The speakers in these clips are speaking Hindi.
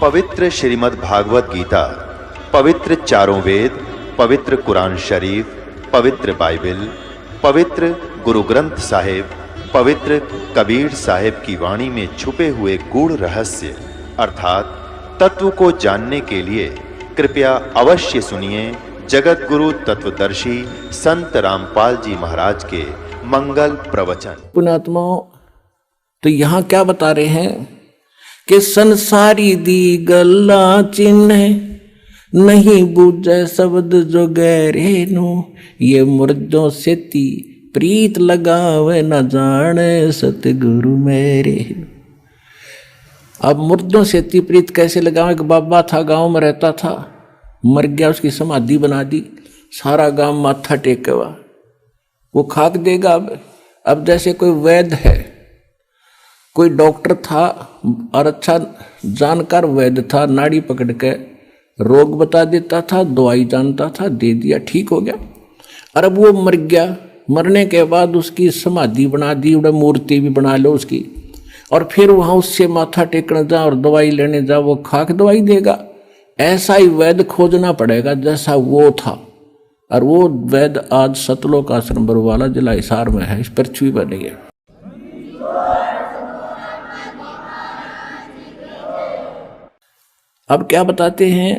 पवित्र श्रीमद् भागवत गीता, पवित्र चारों वेद, पवित्र कुरान शरीफ, पवित्र बाइबल, पवित्र गुरु ग्रंथ साहिब, पवित्र कबीर साहिब की वाणी में छुपे हुए गूढ़ रहस्य अर्थात तत्व को जानने के लिए कृपया अवश्य सुनिए जगत गुरु तत्वदर्शी संत रामपाल जी महाराज के मंगल प्रवचन। पुण्यात्माओं, तो यहाँ क्या बता रहे हैं कि संसारी दी गल्ला चिन्ह नहीं बूझे शब्द जो गहरे नो, ये मुर्दों से ती प्रीत लगावे न जाने सतगुरु मेरे। अब मुर्दों से ती प्रीत कैसे लगावे? कि बाबा था, गांव में रहता था, मर गया, उसकी समाधि बना दी, सारा गांव माथा टेकवा, वो खाक देगा। अब जैसे कोई वैद्य है, कोई डॉक्टर था और अच्छा जानकार वैद्य था, नाड़ी पकड़ के रोग बता देता था, दवाई जानता था, दे दिया, ठीक हो गया। और अब वो मर गया, मरने के बाद उसकी समाधि बना दी, उड़ा मूर्ति भी बना लो उसकी, और फिर वहाँ उससे माथा टेकने जा और दवाई लेने जा, वो खाक दवाई देगा। ऐसा ही वैद्य खोजना पड़ेगा जैसा वो था। और वो वैद्य आज सतलोक आश्रम बरवाला जिला हिसार में है, इस पृथ्वी पर नहीं है। अब क्या बताते हैं?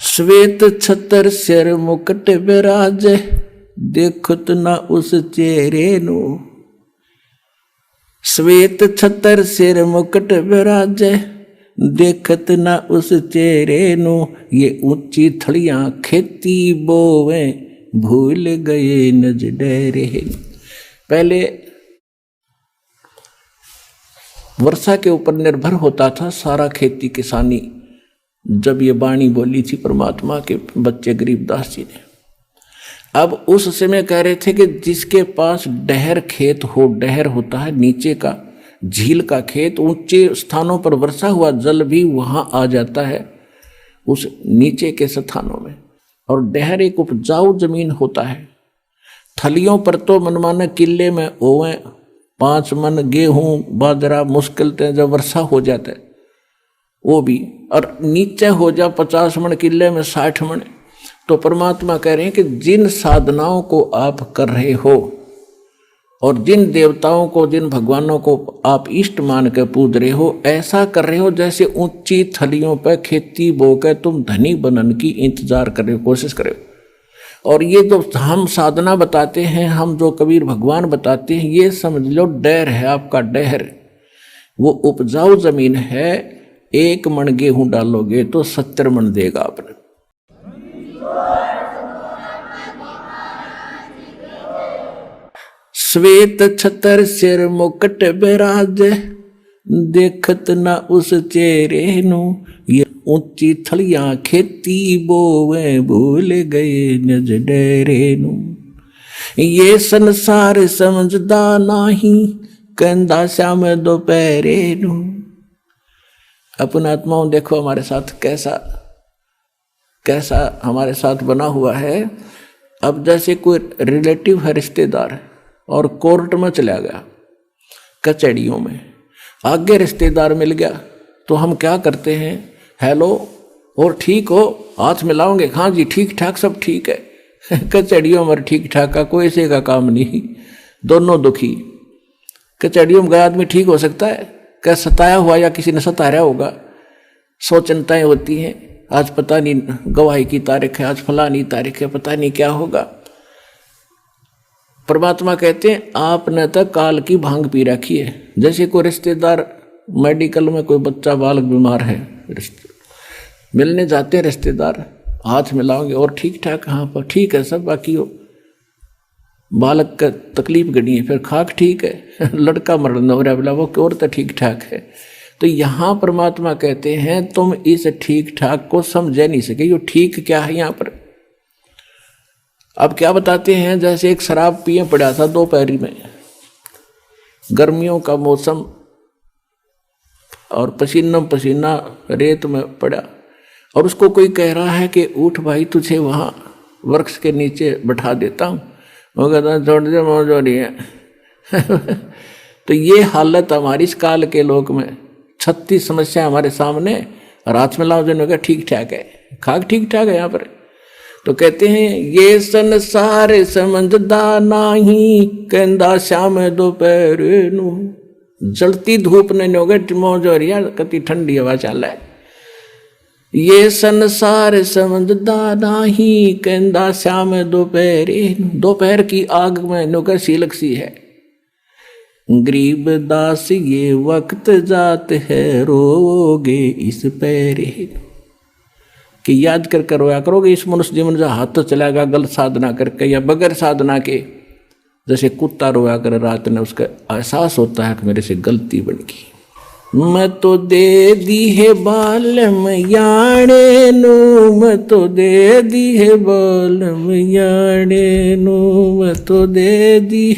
श्वेत छतर सिर मुकुट विराज, देखत न उस चेहरे नु। श्वेत छतर सिर मुकुट विराज, देखत न उस चेहरे नु। ये ऊंची थड़ियां खेती बोवे, भूल गए नज डेरे। पहले वर्षा के ऊपर निर्भर होता था सारा खेती किसानी। जब ये वाणी बोली थी परमात्मा के बच्चे गरीबदास जी ने, अब उस समय कह रहे थे कि जिसके पास डहर खेत हो, डहर होता है नीचे का झील का खेत, ऊंचे स्थानों पर वर्षा हुआ जल भी वहां आ जाता है उस नीचे के स्थानों में। और डहर एक उपजाऊ जमीन होता है। थलियों पर तो मनमाने किले में ओवे 5 मन गेहूं बाजरा मुश्किल से जब वर्षा हो जाता है वो भी, और नीचे हो जा 50 मन किले में 60 मन। तो परमात्मा कह रहे हैं कि जिन साधनाओं को आप कर रहे हो और जिन देवताओं को, जिन भगवानों को आप इष्ट मान के पूज रहे हो, ऐसा कर रहे हो जैसे ऊंची थलियों पर खेती बो के तुम धनी बनने की इंतजार कर रहे हो, कोशिश कर रहे हो। और ये जो हम साधना बताते हैं, हम जो कबीर भगवान बताते हैं, ये समझ लो डहर है आपका, डहर। वो उपजाऊ जमीन है, 1 मन गेहूं डालोगे तो 70 मन देगा आपने। श्वेत छतर सिर मुकुट विराज, देखत न उस चेहरे नु। ये ऊंची थलियां खेती बोवे, भूल गए निज डेरे नु। ये संसार समझदा नाही, कहंदा श्याम दोपहरे नु। अपना आत्माओं देखो हमारे साथ कैसा हमारे साथ बना हुआ है। अब जैसे कोई रिलेटिव है, रिश्तेदार है, और कोर्ट में चला गया, कचहरियों में, आगे रिश्तेदार मिल गया, तो हम क्या करते हैं? हेलो, और ठीक हो, हाथ मिलाओगे, हाँ जी ठीक ठाक सब ठीक है। कचहरियों में ठीक ठाक का कोई से का काम नहीं, दोनों दुखी। कचहरियों में गया आदमी ठीक हो सकता है? क्या सताया हुआ या किसी ने सताया होगा? 100 चिंताएं होती हैं। आज पता नहीं गवाही की तारीख है, आज फलानी तारीख है, पता नहीं क्या होगा। परमात्मा कहते हैं आपने तो काल की भांग पी रखी है। जैसे कोई रिश्तेदार मेडिकल में, कोई बच्चा बालक बीमार है, मिलने जाते हैं रिश्तेदार, हाथ मिलाओगे और ठीक ठाक, हाँ पर ठीक है सब, बाकी हो बालक का तकलीफ गड़ी है, फिर खाक ठीक है, लड़का मरण हो रहा है, बोला वो और तो ठीक ठाक है। तो यहाँ परमात्मा कहते हैं तुम इस ठीक ठाक को समझ नहीं सके, ये ठीक क्या है यहाँ पर। अब क्या बताते हैं? जैसे एक शराब पिए पड़ा था दोपहर में, गर्मियों का मौसम, और पसीना पसीना रेत में पड़ा, और उसको कोई कह रहा है कि उठ भाई तुझे वहाँ वृक्ष के नीचे बैठा देता हूँ। वो कहता है छोड़ दे, मौज हो रही है। तो ये हालत हमारी इस काल के लोक में, 36 समस्या हमारे सामने, रात में लाओ जन का ठीक ठाक है, खाक ठीक ठाक है यहाँ पर। तो कहते हैं ये संसार समझदा नाही, कहंदा शाम दोपहर नू। जलती धूप ने नोगट मौज हो रही है, कति ठंडी हवा चल है। ये संसार समझदा नाही, कहंदा शाम दोपहर। दोपहर की आग में नोकर सीलक सी है। गरीब दास ये वक्त जात है, रोगे इस पैरे। कि याद कर रोया करोगे इस मनुष्य जीवन जो हाथ तो चलाएगा गलत साधना करके या बगैर साधना के। जैसे कुत्ता रोया कर रात में, उसका एहसास होता है कि मेरे से गलती बन गई। मैं तो दे दी है बालम याणे नू, मैं तो दे दी है बालम याणे नू, मैं तो दे दी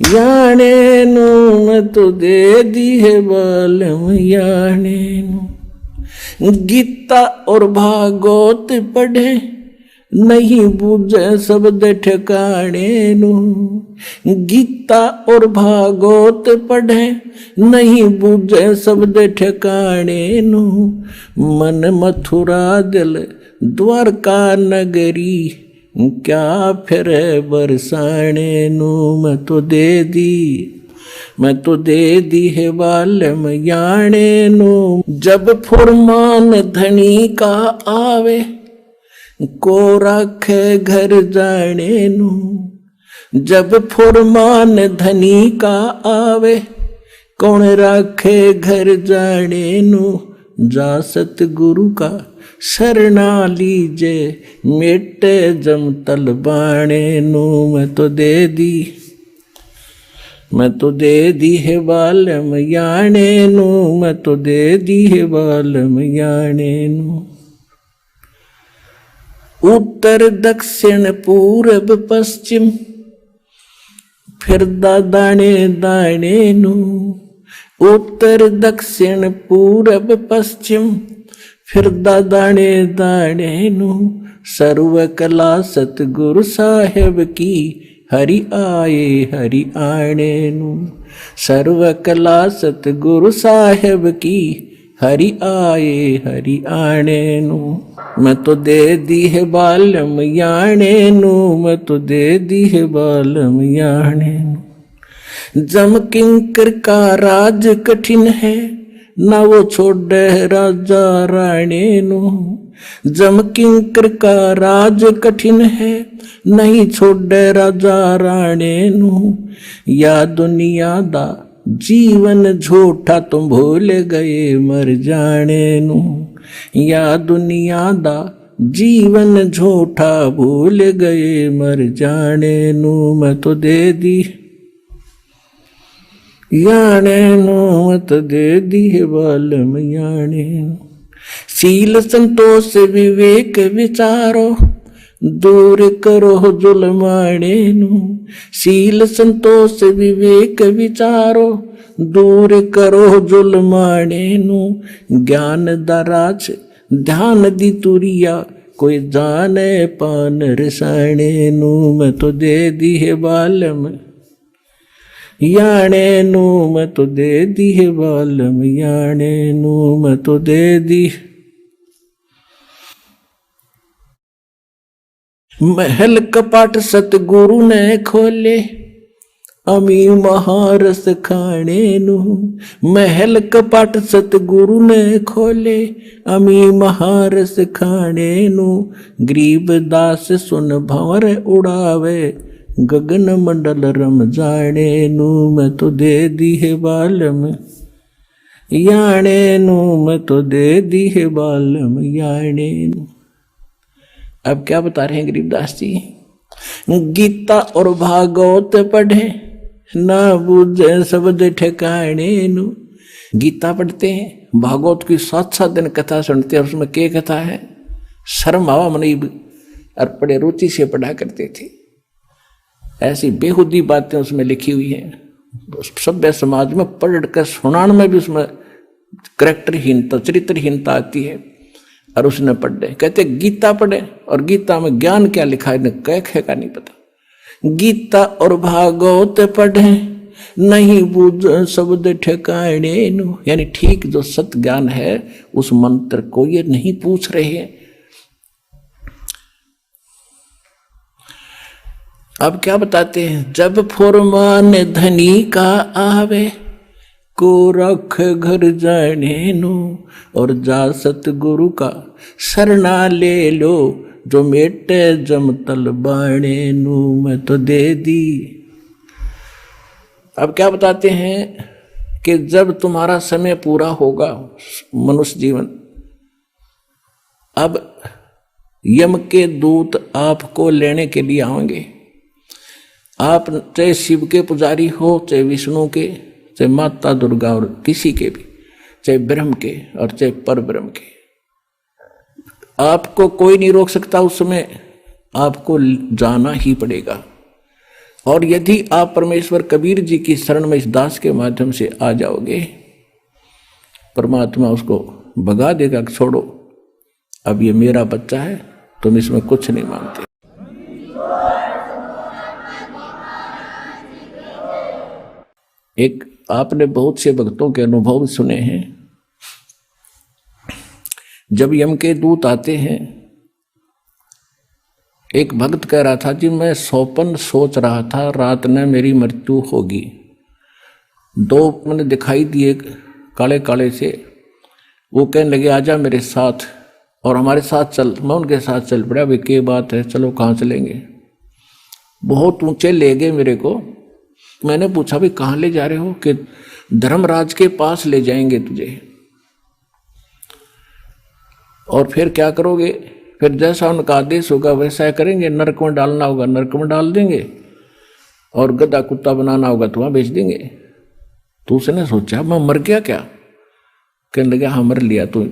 याणे नू, मैं तो दे दी है बालम याणे नू। गीता और भागवत पढ़े, नहीं बूझे शब्द ठिकाने नू। गीता और भागवत पढ़े, नहीं बूझे शब्द ठिकाने नू। मन मथुरा दिल द्वारका नगरी, क्या फिर बरसाने नू। मैं तो दे दी, मैं तो दे दी है बालम याणे नू। जब फुरमान धनी का आवे, को राखे घर जाने नू। जब फुरमान धनी का आवे, कौन राखे घर जाने नू। जा सतगुरु का शरणा लीजे, मेटे जम तल बाणे नू। मैं तो दे दी, मैं तो दे दी है बालम याणे नू। मैं तो दे दी है बालम याणे नू। उत्तर दक्षिण पूरब पश्चिम, फिरदा दाणे दाणे नू। उत्तर दक्षिण पूरब पश्चिम, फिरदा दाणे दाणे नू। सर्व कला सतगुरु साहेब की, हरि आए हरि आणे नू। सर्व कला सतगुरु साहेब की, हरि आए हरि आणे नू। मैं तो दे दी है बालम याणे नू। मैं तो दे दी है बालम याणे नू। जम किंकर का राज कठिन है, ना वो छोड़े राजा राणे नू। जम किंकर का राज कठिन है, नहीं छोड़े राजा राणे नू। या दुनिया दा जीवन झूठा, तुम भूल गए मर जाने नू। या दुनिया दा जीवन झूठा, भूल गए मर जाने नू। मैं तो दे दी याणे नू। मैं तो दे दी है बालम याणे नू। शील संतोष विवेक विचारो, दूर करो जुलमाणे नू। शील संतोष विवेक विचारो, दूर करो जुलमाणे नू। ज्ञान दराज ध्यान दी तुरिया, कोई जाने पान रसाणे नू। मैं तो दे दी है बालम याणे नू। मैं तो दे दी है बालम याणे नू। मैं तो दे दी। महल कपाट सतगुरु ने खोले, अमी महारस खाने नू। महल कपाट सतगुरु ने खोले, अमी महारस खाने नू। गरीब दास सुन भंवर उड़ावे, गगन मंडल रम जाने नू। मैं तो दे दी है बालम याणे नू। मैं तो दे दी है बालम याणे नू। अब क्या बता रहे हैं गरीबदास जी? गीता और भागवत पढ़े, ना बूझे शब्द ठिकाने नू। गीता पढ़ते हैं, भागवत की 7-7 दिन कथा सुनते हैं। उसमें क्या कथा है? शर्म आवा मनी और बड़े रुचि से पढ़ा करते थे। ऐसी बेहुदी बातें उसमें लिखी हुई हैं। सभ्य समाज में पढ़ कर सुनाने में भी उसमें करैक्टरहीनता, चरित्रहीनता आती है। और उसने पढ़े, कहते गीता पढ़े, और गीता में ज्ञान क्या लिखा है कह का नहीं पता। गीता और भागवत पढ़े, नहीं बूझ शब्द ठिकाने नु, यानी ठीक जो सत्य ज्ञान है उस मंत्र को ये नहीं पूछ रहे हैं। अब क्या बताते हैं, जब फुरमान धनी का आवे को रख घर जाने नु, और जा सतगुरु का शरणा ले लो, जो मेटे जमतल बाणे नु मैं तो दे दी। अब क्या बताते हैं कि जब तुम्हारा समय पूरा होगा मनुष्य जीवन, अब यम के दूत आपको लेने के लिए आएंगे। आप चाहे शिव के पुजारी हो, चाहे विष्णु के, चाहे माता दुर्गा और किसी के भी, चाहे ब्रह्म के और चाहे पर ब्रह्म के, आपको कोई नहीं रोक सकता। उस समय आपको जाना ही पड़ेगा। और यदि आप परमेश्वर कबीर जी की शरण में इस दास के माध्यम से आ जाओगे, परमात्मा उसको भगा देगा, छोड़ो अब ये मेरा बच्चा है, तुम इसमें कुछ नहीं मानते। एक आपने बहुत से भक्तों के अनुभव सुने हैं, जब यम के दूत आते हैं, एक भक्त कह रहा था जी मैं स्वप्न सोच रहा था रात में मेरी मृत्यु होगी, दो मैंने दिखाई दिए काले काले से, वो कहने लगे आजा मेरे साथ और हमारे साथ चल। मैं उनके साथ चल पड़ा, वे क्या बात है, चलो कहाँ चलेंगे। बहुत ऊंचे ले गए मेरे को। मैंने पूछा भाई कहाँ ले जा रहे हो, कि धर्मराज के पास ले जाएंगे तुझे। और फिर क्या करोगे, फिर जैसा उनका आदेश होगा वैसा करेंगे, नरक में डालना होगा नरक में डाल देंगे, और गधा कुत्ता बनाना होगा तो वहाँ बेच देंगे। तो उसने सोचा मैं मर गया क्या, कहने लगा हाँ मर लिया तू।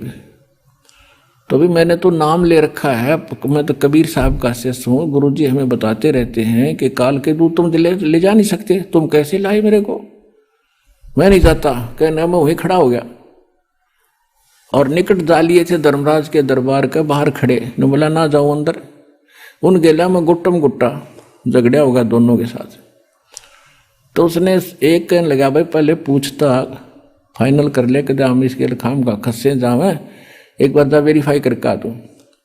तो भी मैंने तो नाम ले रखा है, मैं तो कबीर साहब का शिष्य हूँ, गुरुजी हमें बताते रहते हैं कि काल के दूत तुम ले जा नहीं सकते, तुम कैसे लाए मेरे को, मैं नहीं जाता। कहना मैं वहीं खड़ा हो गया और निकट जा लिए थे धर्मराज के दरबार के बाहर खड़े, ने बोला ना जाओ अंदर। उन गेला में गुट्टम गुट्टा झगड़ा होगा दोनों के साथ। तो उसने एक कहने लगा भाई पहले पूछता फाइनल कर ले, कहते हम इसके खाम का खस्से जावे, एक बार जा वेरीफाई करके आ तू।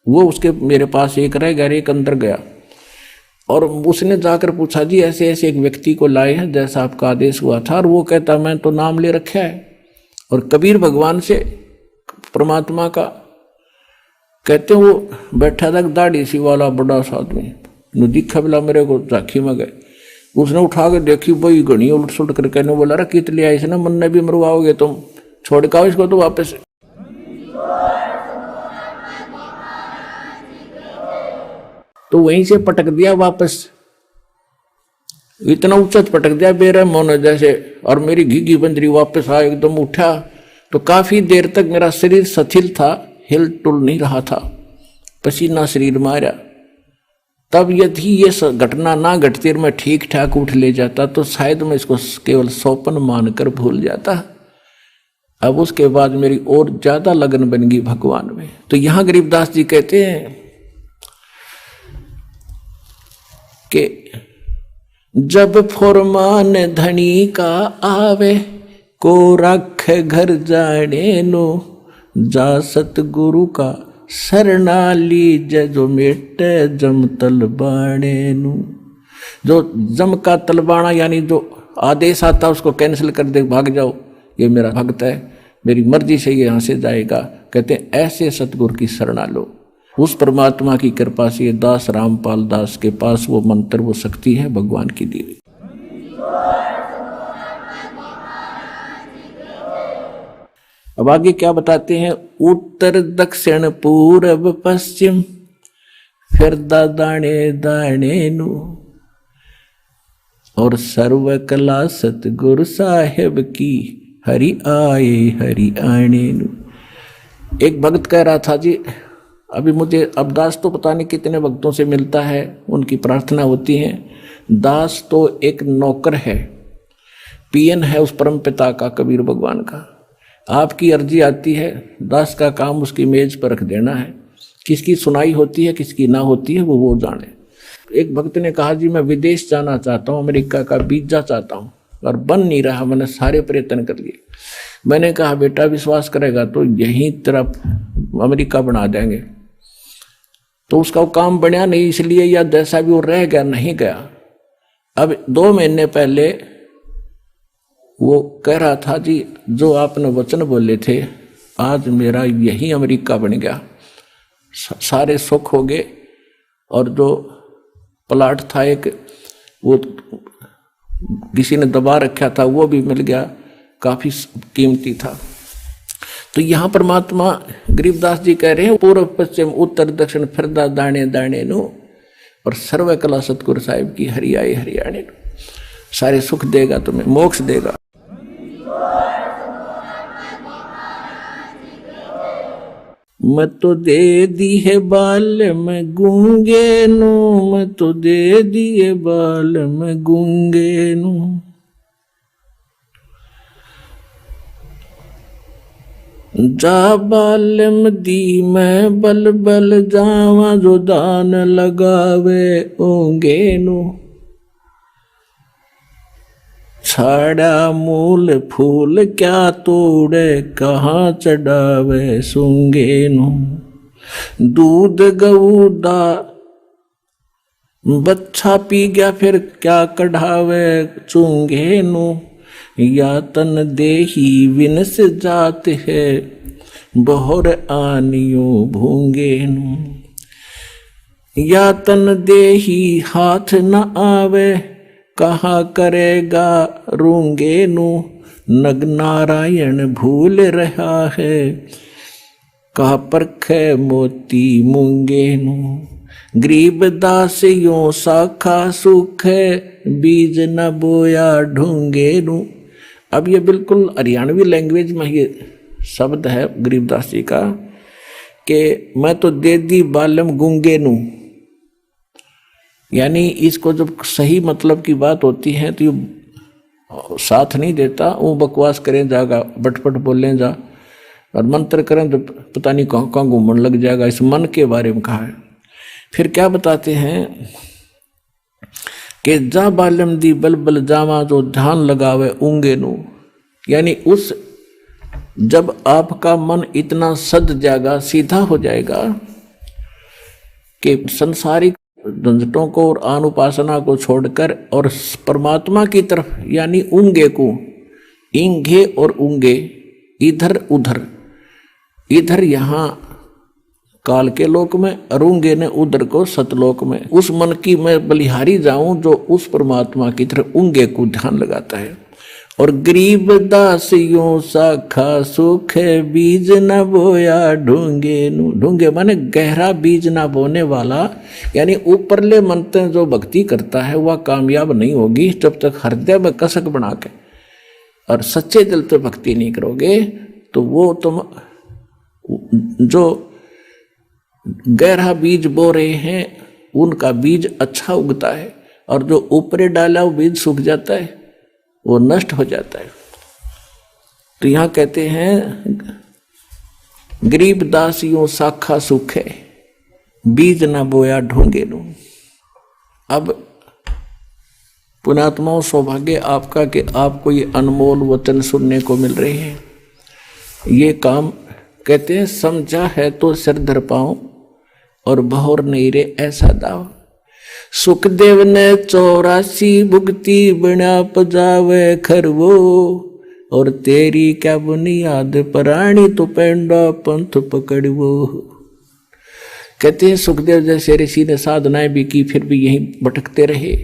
वो उसके मेरे पास एक रह गया, एक अंदर गया, और उसने जाकर पूछा जी ऐसे ऐसे एक व्यक्ति को लाए हैं जैसा आपका आदेश हुआ था, और वो कहता मैं तो नाम ले रखा है। और कबीर भगवान से परमात्मा का कहते वो बैठा था दाढ़ी सी वाला बड़ा सा आदमी, दिखा बोला मेरे को झांकी में गए। उसने उठा के देखी भाई घनी उलट सुलट कर कहने बोला रे कित लिया इसने, मन ने भी मरवाओगे तुम, छोड़ के आओ इसको तो वापस। तो वहीं से पटक दिया वापस, इतना उच्च पटक दिया बेरहम होने जैसे, और मेरी घीघी बंदरी वापस आ एकदम उठा। तो काफी देर तक मेरा शरीर शिथिल था, हिल टुल नहीं रहा था, पसीना शरीर मारा। तब यदि ये घटना ना घटती और मैं ठीक ठाक उठ ले जाता तो शायद मैं इसको केवल स्वप्न मानकर भूल जाता। अब उसके बाद मेरी और ज्यादा लगन बन गई भगवान में। तो यहां गरीबदास जी कहते हैं कि जब फुरमान धनी का आवे को रख घर जाने नो, जा सतगुरु का शरणा लीज जो मेटे जम तलबाणे नु। जो जम का तलबाना यानी जो आदेश आता उसको कैंसिल कर दे, भाग जाओ, ये मेरा भक्त है, मेरी मर्जी से ये यहाँ से जाएगा। कहते हैं ऐसे सतगुरु की शरणा लो। उस परमात्मा की कृपा से ये दास रामपाल दास के पास वो मंत्र वो शक्ति है भगवान की दी हुई। अब आगे क्या बताते हैं, उत्तर दक्षिण पूर्व पश्चिम फिर दाने दाने नु, और सर्व कला सतगुरु साहेब की हरि आए हरि आने नु। एक भक्त कह रहा था जी अभी मुझे अब दास तो पता नहीं कितने भक्तों से मिलता है, उनकी प्रार्थना होती है। दास तो एक नौकर है, पीएन है उस परम पिता का, कबीर भगवान का। आपकी अर्जी आती है, दास का काम उसकी मेज पर रख देना है। किसकी सुनाई होती है किसकी ना होती है वो जाने। एक भक्त ने कहा जी मैं विदेश जाना चाहता हूँ, अमेरिका का वीजा चाहता हूँ। और बन नहीं रहा। मैंने सारे प्रयत्न कर लिए। मैंने कहा बेटा विश्वास करेगा तो यहीं तरफ अमेरिका बना देंगे। तो उसका काम बना नहीं, इसलिए या जैसा भी वो रह गया, नहीं गया। अब 2 महीने पहले वो कह रहा था जी जो आपने वचन बोले थे आज मेरा यही अमेरिका बन गया, सारे सुख हो गए। और जो प्लाट था एक वो किसी ने दबा रखा था वो भी मिल गया, काफी कीमती था। तो यहाँ परमात्मा गरीबदास जी कह रहे हैं पूर्व पश्चिम उत्तर दक्षिण फिरदा दाने दाने नु, और सर्व कला सतगुरु साहिब की हरियाई हरियाणे नु। सारे सुख देगा तुम्हें, मोक्ष देगा। मैं तो दे दी है बाल में गूंगे नु, मैं तो दे दिए बाल में गूंगे नु। जा बालम दी मैं बल बल जावा, जो दान लगावे ओंगे नु। छाड़ा मूल फूल क्या तोड़े, कहाँ चढ़ावे सूंगे नु। दूध गऊदा बच्चा पी गया फिर क्या कढ़ावे चूंगे नु। या तन देही विनस जात है, बहुर आनियो भूंगे नु। या तन देही हाथ न आवे, कहा करेगा रूंगे नु। नग नारायण भूल रहा है, कहा परखे मोती मूंगे नु। गरीब दास यों साखा सुख है, बीज न बोया ढूंगे नु। अब ये बिल्कुल हरियाणवी लैंग्वेज में ये शब्द है गरीबदास जी का कि मैं तो दे दी बालम गूंगे नु। यानी इसको जब सही मतलब की बात होती है तो ये साथ नहीं देता, वो बकवास करें जाएगा, बटपट बोलें जा और मंत्र करें तो पता नहीं कहाँ कहाँ घूमने लग जाएगा। इस मन के बारे में कहा है। फिर क्या बताते हैं कि जा बालम दी बल बल जावा, जो ध्यान लगावे ऊंगे नु। यानी उस जब आपका मन इतना सद जाएगा, सीधा हो जाएगा कि संसारिक झंझटों को और अनुपासना को छोड़कर और परमात्मा की तरफ, यानी ऊंगे को, इंगे और ऊंगे, इधर उधर, इधर यहाँ काल के लोक में, अरूंगे ने उधर को सतलोक में। उस मन की मैं बलिहारी जाऊं जो उस परमात्मा की तरफ ऊंगे को ध्यान लगाता है। और गरीब दासियों साखा सुख बीज न बोया ढूंगे नु। ढूंगे माने गहरा बीज ना बोने वाला, यानी ऊपरले मनते जो भक्ति करता है वह कामयाब नहीं होगी जब तक हृदय में कसक बना के और सच्चे दिल से भक्ति नहीं करोगे। तो वो तुम जो गहरा बीज बो रहे हैं उनका बीज अच्छा उगता है, और जो ऊपरे डाला वो बीज सूख जाता है, वो नष्ट हो जाता है। तो यहां कहते हैं गरीब दासियों साखा सूखे, बीज ना बोया ढूंगे नु। अब पुण्यात्माओं, सौभाग्य आपका कि आपको ये अनमोल वचन सुनने को मिल रहे हैं। ये काम कहते हैं समझा है तो सिर धर पाऊं, और बहुर नहीं रे ऐसा दाव। सुखदेव ने 84 भुगती बिना पजावे खरवो, और तेरी क्या बुनियाद प्राणी तो पेंडा पंथ पकड़वो। कहते हैं सुखदेव जैसे ऋषि ने साधनाएं भी की फिर भी यहीं भटकते रहे,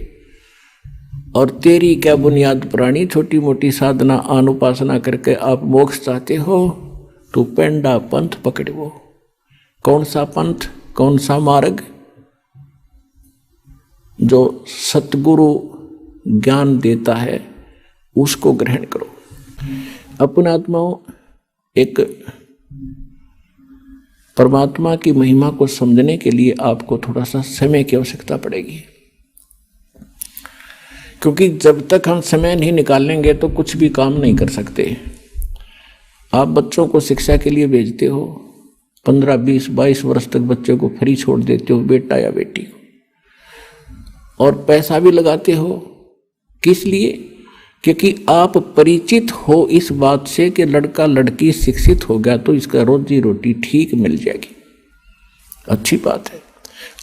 और तेरी क्या बुनियाद प्राणी, छोटी मोटी साधना अनुपासना करके आप मोक्ष चाहते हो तो पेंडा पंथ पकड़वो। कौन सा पंथ, कौन सा मार्ग? जो सतगुरु ज्ञान देता है उसको ग्रहण करो। अपने आत्माओं, एक परमात्मा की महिमा को समझने के लिए आपको थोड़ा सा समय की आवश्यकता पड़ेगी, क्योंकि जब तक हम समय नहीं निकालेंगे तो कुछ भी काम नहीं कर सकते। आप बच्चों को शिक्षा के लिए भेजते हो, 15, 20, 22 वर्ष तक बच्चे को फ्री छोड़ देते हो, बेटा या बेटी को, और पैसा भी लगाते हो। किस लिए? क्योंकि आप परिचित हो इस बात से कि लड़का लड़की शिक्षित हो गया तो इसका रोजी रोटी ठीक मिल जाएगी, अच्छी बात है।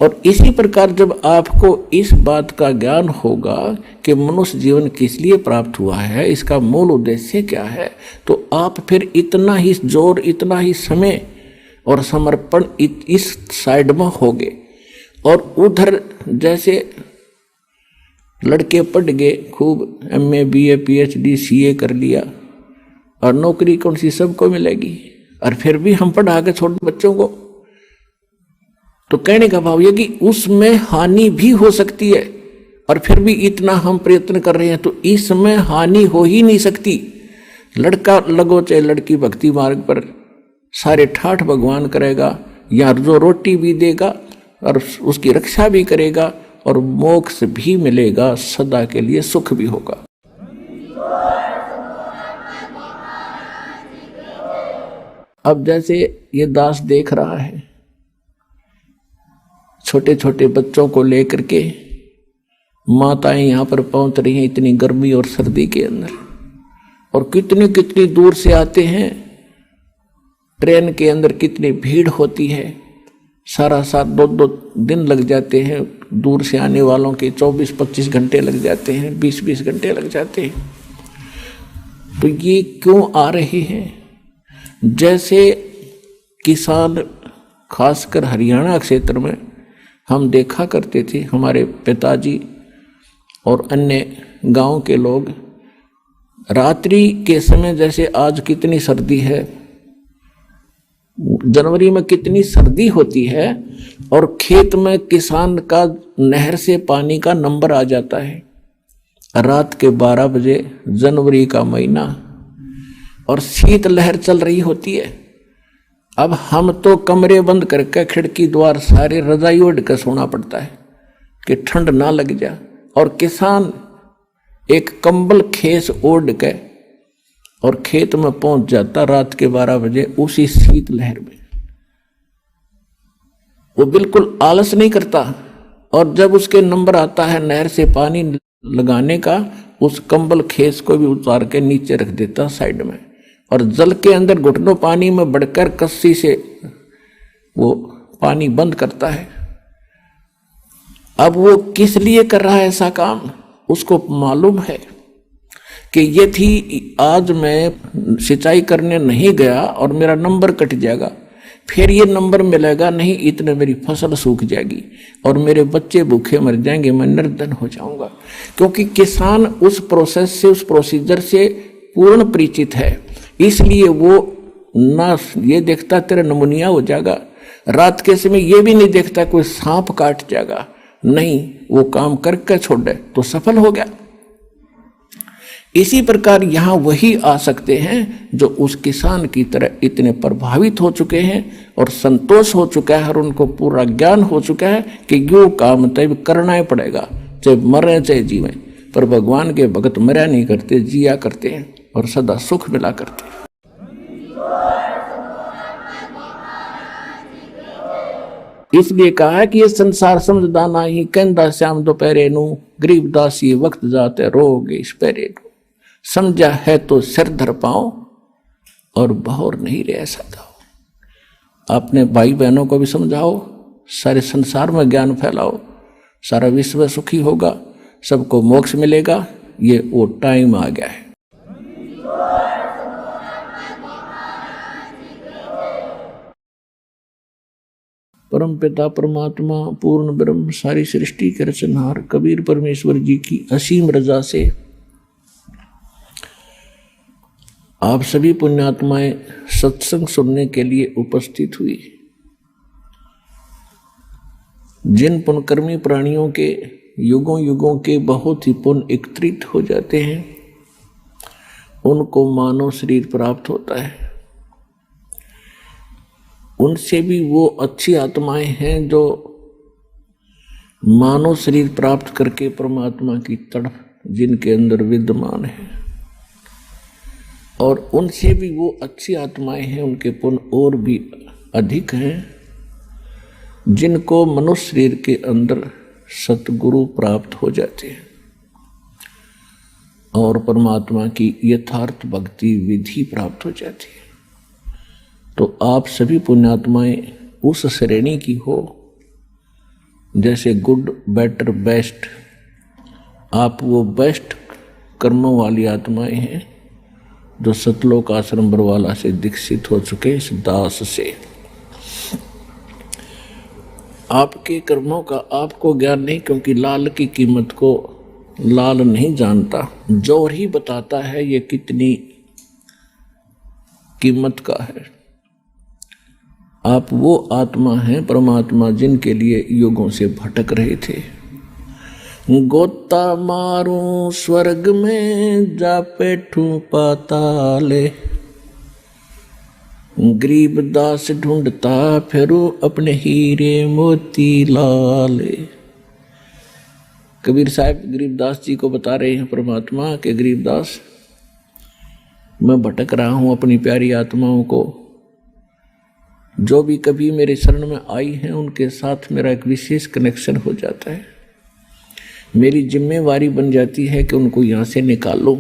और इसी प्रकार जब आपको इस बात का ज्ञान होगा कि मनुष्य जीवन किस लिए प्राप्त हुआ है, इसका मूल उद्देश्य क्या है, तो आप फिर इतना ही जोर, इतना ही समय और समर्पण इस साइड में होगे। और उधर जैसे लड़के पढ़ गए, खूब MA BA PhD CA कर लिया और नौकरी कौन सी सबको मिलेगी, और फिर भी हम पढ़ा के छोटे बच्चों को, तो कहने का भाव ये कि उसमें हानि भी हो सकती है। और फिर भी इतना हम प्रयत्न कर रहे हैं तो इसमें हानि हो ही नहीं सकती। लड़का लगो चाहे लड़की भक्ति मार्ग पर, सारे ठाठ भगवान करेगा, या जो रोटी भी देगा और उसकी रक्षा भी करेगा और मोक्ष भी मिलेगा, सदा के लिए सुख भी होगा। अब जैसे ये दास देख रहा है, छोटे छोटे बच्चों को लेकर के माताएं यहाँ पर पहुंच रही हैं इतनी गर्मी और सर्दी के अंदर, और कितनी कितनी दूर से आते हैं। ट्रेन के अंदर कितनी भीड़ होती है, सारा साथ 2-2 दिन लग जाते हैं। दूर से आने वालों के 24-25 घंटे लग जाते हैं, 20-20 घंटे लग जाते हैं। तो ये क्यों आ रहे हैं? जैसे किसान, खासकर हरियाणा क्षेत्र में हम देखा करते थे, हमारे पिताजी और अन्य गांव के लोग, रात्रि के समय जैसे आज कितनी सर्दी है, जनवरी में कितनी सर्दी होती है, और खेत में किसान का नहर से पानी का नंबर आ जाता है रात के 12 बजे, जनवरी का महीना, और शीत लहर चल रही होती है। अब हम तो कमरे बंद करके खिड़की द्वार सारे रजाई ओढ़ कर सोना पड़ता है कि ठंड ना लग जाए, और किसान एक कंबल खेस ओढ़ के और खेत में पहुंच जाता रात के 12 बजे उसी शीत लहर में। वो बिल्कुल आलस नहीं करता, और जब उसके नंबर आता है नहर से पानी लगाने का, उस कंबल खेस को भी उतार के नीचे रख देता साइड में, और जल के अंदर घुटनों पानी में बढ़कर कस्सी से वो पानी बंद करता है। अब वो किस लिए कर रहा है ऐसा काम, उसको मालूम है कि यदि आज मैं सिंचाई करने नहीं गया और मेरा नंबर कट जाएगा, फिर ये नंबर मिलेगा नहीं, इतने मेरी फसल सूख जाएगी और मेरे बच्चे भूखे मर जाएंगे, मैं निर्धन हो जाऊंगा। क्योंकि किसान उस प्रोसेस से, उस प्रोसीजर से पूर्ण परिचित है, इसलिए वो ना ये देखता तेरा नमूनिया हो जाएगा, रात के समय ये भी नहीं देखता कोई सांप काट जाएगा, नहीं, वो काम करके छोड़े तो सफल हो गया। इसी प्रकार यहाँ वही आ सकते हैं जो उस किसान की तरह इतने प्रभावित हो चुके हैं और संतोष हो चुका है और उनको पूरा ज्ञान हो चुका है कि यो काम तब करना ही पड़ेगा, चाहे मरे चाहे जीवे। पर भगवान के भगत मरा नहीं करते, जिया करते हैं और सदा सुख मिला करते हैं। इसलिए कहा है कि ये संसार समझदा नहीं, कहंदा श्याम दोपहरे नू, गरीबदास ये वक्त जाते रोगे इस पैरे नू। समझा है तो सिर धर पाओ और बहुर नहीं रह सदाओ। अपने भाई बहनों को भी समझाओ, सारे संसार में ज्ञान फैलाओ, सारा विश्व सुखी होगा, सबको मोक्ष मिलेगा। ये वो टाइम आ गया है। परम पिता परमात्मा पूर्ण ब्रह्म सारी सृष्टि के रचनहार कबीर परमेश्वर जी की असीम रजा से आप सभी पुण्यात्माएं सत्संग सुनने के लिए उपस्थित हुई। जिन पुण्यकर्मी प्राणियों के युगों युगों के बहुत ही पुण्य एकत्रित हो जाते हैं, उनको मानव शरीर प्राप्त होता है। उनसे भी वो अच्छी आत्माएं हैं जो मानव शरीर प्राप्त करके परमात्मा की तड़प जिनके अंदर विद्यमान है, और उनसे भी वो अच्छी आत्माएं हैं, उनके पुण्य और भी अधिक हैं, जिनको मनुष्य शरीर के अंदर सतगुरु प्राप्त हो जाते हैं। और परमात्मा की यथार्थ भक्ति विधि प्राप्त हो जाती है। तो आप सभी पुण्यात्माएं उस श्रेणी की हो जैसे गुड, बेटर, बेस्ट, आप वो बेस्ट कर्मों वाली आत्माएं हैं जो सतलोक आश्रम बरवाला से दीक्षित हो चुके इस दास से। आपके कर्मों का आपको ज्ञान नहीं, क्योंकि लाल की कीमत को लाल नहीं जानता, जोर ही बताता है ये कितनी कीमत का है। आप वो आत्मा हैं परमात्मा जिनके लिए युगों से भटक रहे थे। गोता मारूं स्वर्ग में जा बैठूं पाताले, गरीब दास ढूंढता फिरूं अपने हीरे मोती लाले। कबीर साहब गरीबदास जी को बता रहे हैं परमात्मा के गरीबदास, मैं भटक रहा हूं अपनी प्यारी आत्माओं को, जो भी कभी मेरे शरण में आई हैं उनके साथ मेरा एक विशेष कनेक्शन हो जाता है। मेरी जिम्मेवारी बन जाती है कि उनको यहाँ से निकालूं।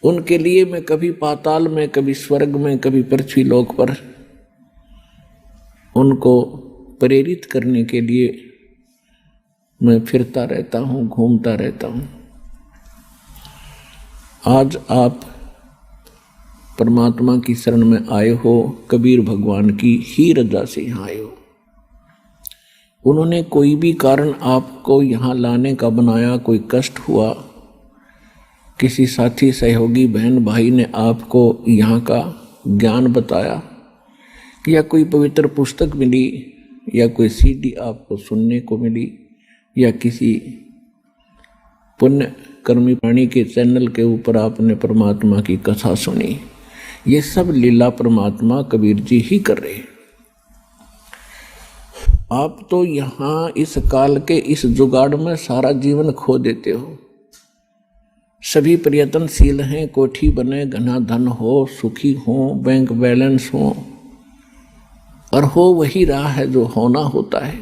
उनके लिए मैं कभी पाताल में, कभी स्वर्ग में, कभी पृथ्वी लोक पर उनको प्रेरित करने के लिए मैं फिरता रहता हूँ, घूमता रहता हूँ। आज आप परमात्मा की शरण में आए हो, कबीर भगवान की ही रजा से यहाँ आए हो। उन्होंने कोई भी कारण आपको यहाँ लाने का बनाया, कोई कष्ट हुआ, किसी साथी सहयोगी बहन भाई ने आपको यहाँ का ज्ञान बताया, या कोई पवित्र पुस्तक मिली, या कोई सीडी आपको सुनने को मिली, या किसी पुण्य कर्मी प्राणी के चैनल के ऊपर आपने परमात्मा की कथा सुनी, ये सब लीला परमात्मा कबीर जी ही कर रहे हैं। आप तो यहाँ इस काल के इस जुगाड़ में सारा जीवन खो देते हो। सभी प्रयत्नशील हैं, कोठी बने, घना धन हो, सुखी हो, बैंक बैलेंस हो, और हो वही रहा है जो होना होता है,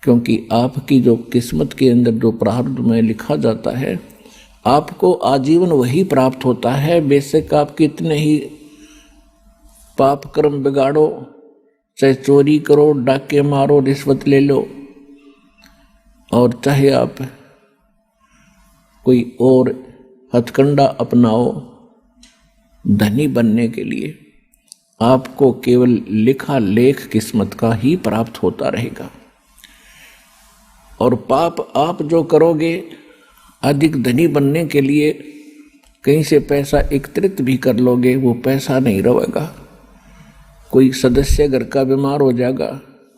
क्योंकि आपकी जो किस्मत के अंदर जो प्रारब्ध में लिखा जाता है आपको आजीवन वही प्राप्त होता है। बेशक आप कितने ही पाप कर्म बिगाड़ो, चाहे चोरी करो, डाके मारो, रिश्वत ले लो, और चाहे आप कोई और हथकंडा अपनाओ धनी बनने के लिए, आपको केवल लिखा लेख किस्मत का ही प्राप्त होता रहेगा। और पाप आप जो करोगे, अधिक धनी बनने के लिए कहीं से पैसा एकत्रित भी कर लोगे, वो पैसा नहीं रहेगा। कोई सदस्य घर का बीमार हो जाएगा,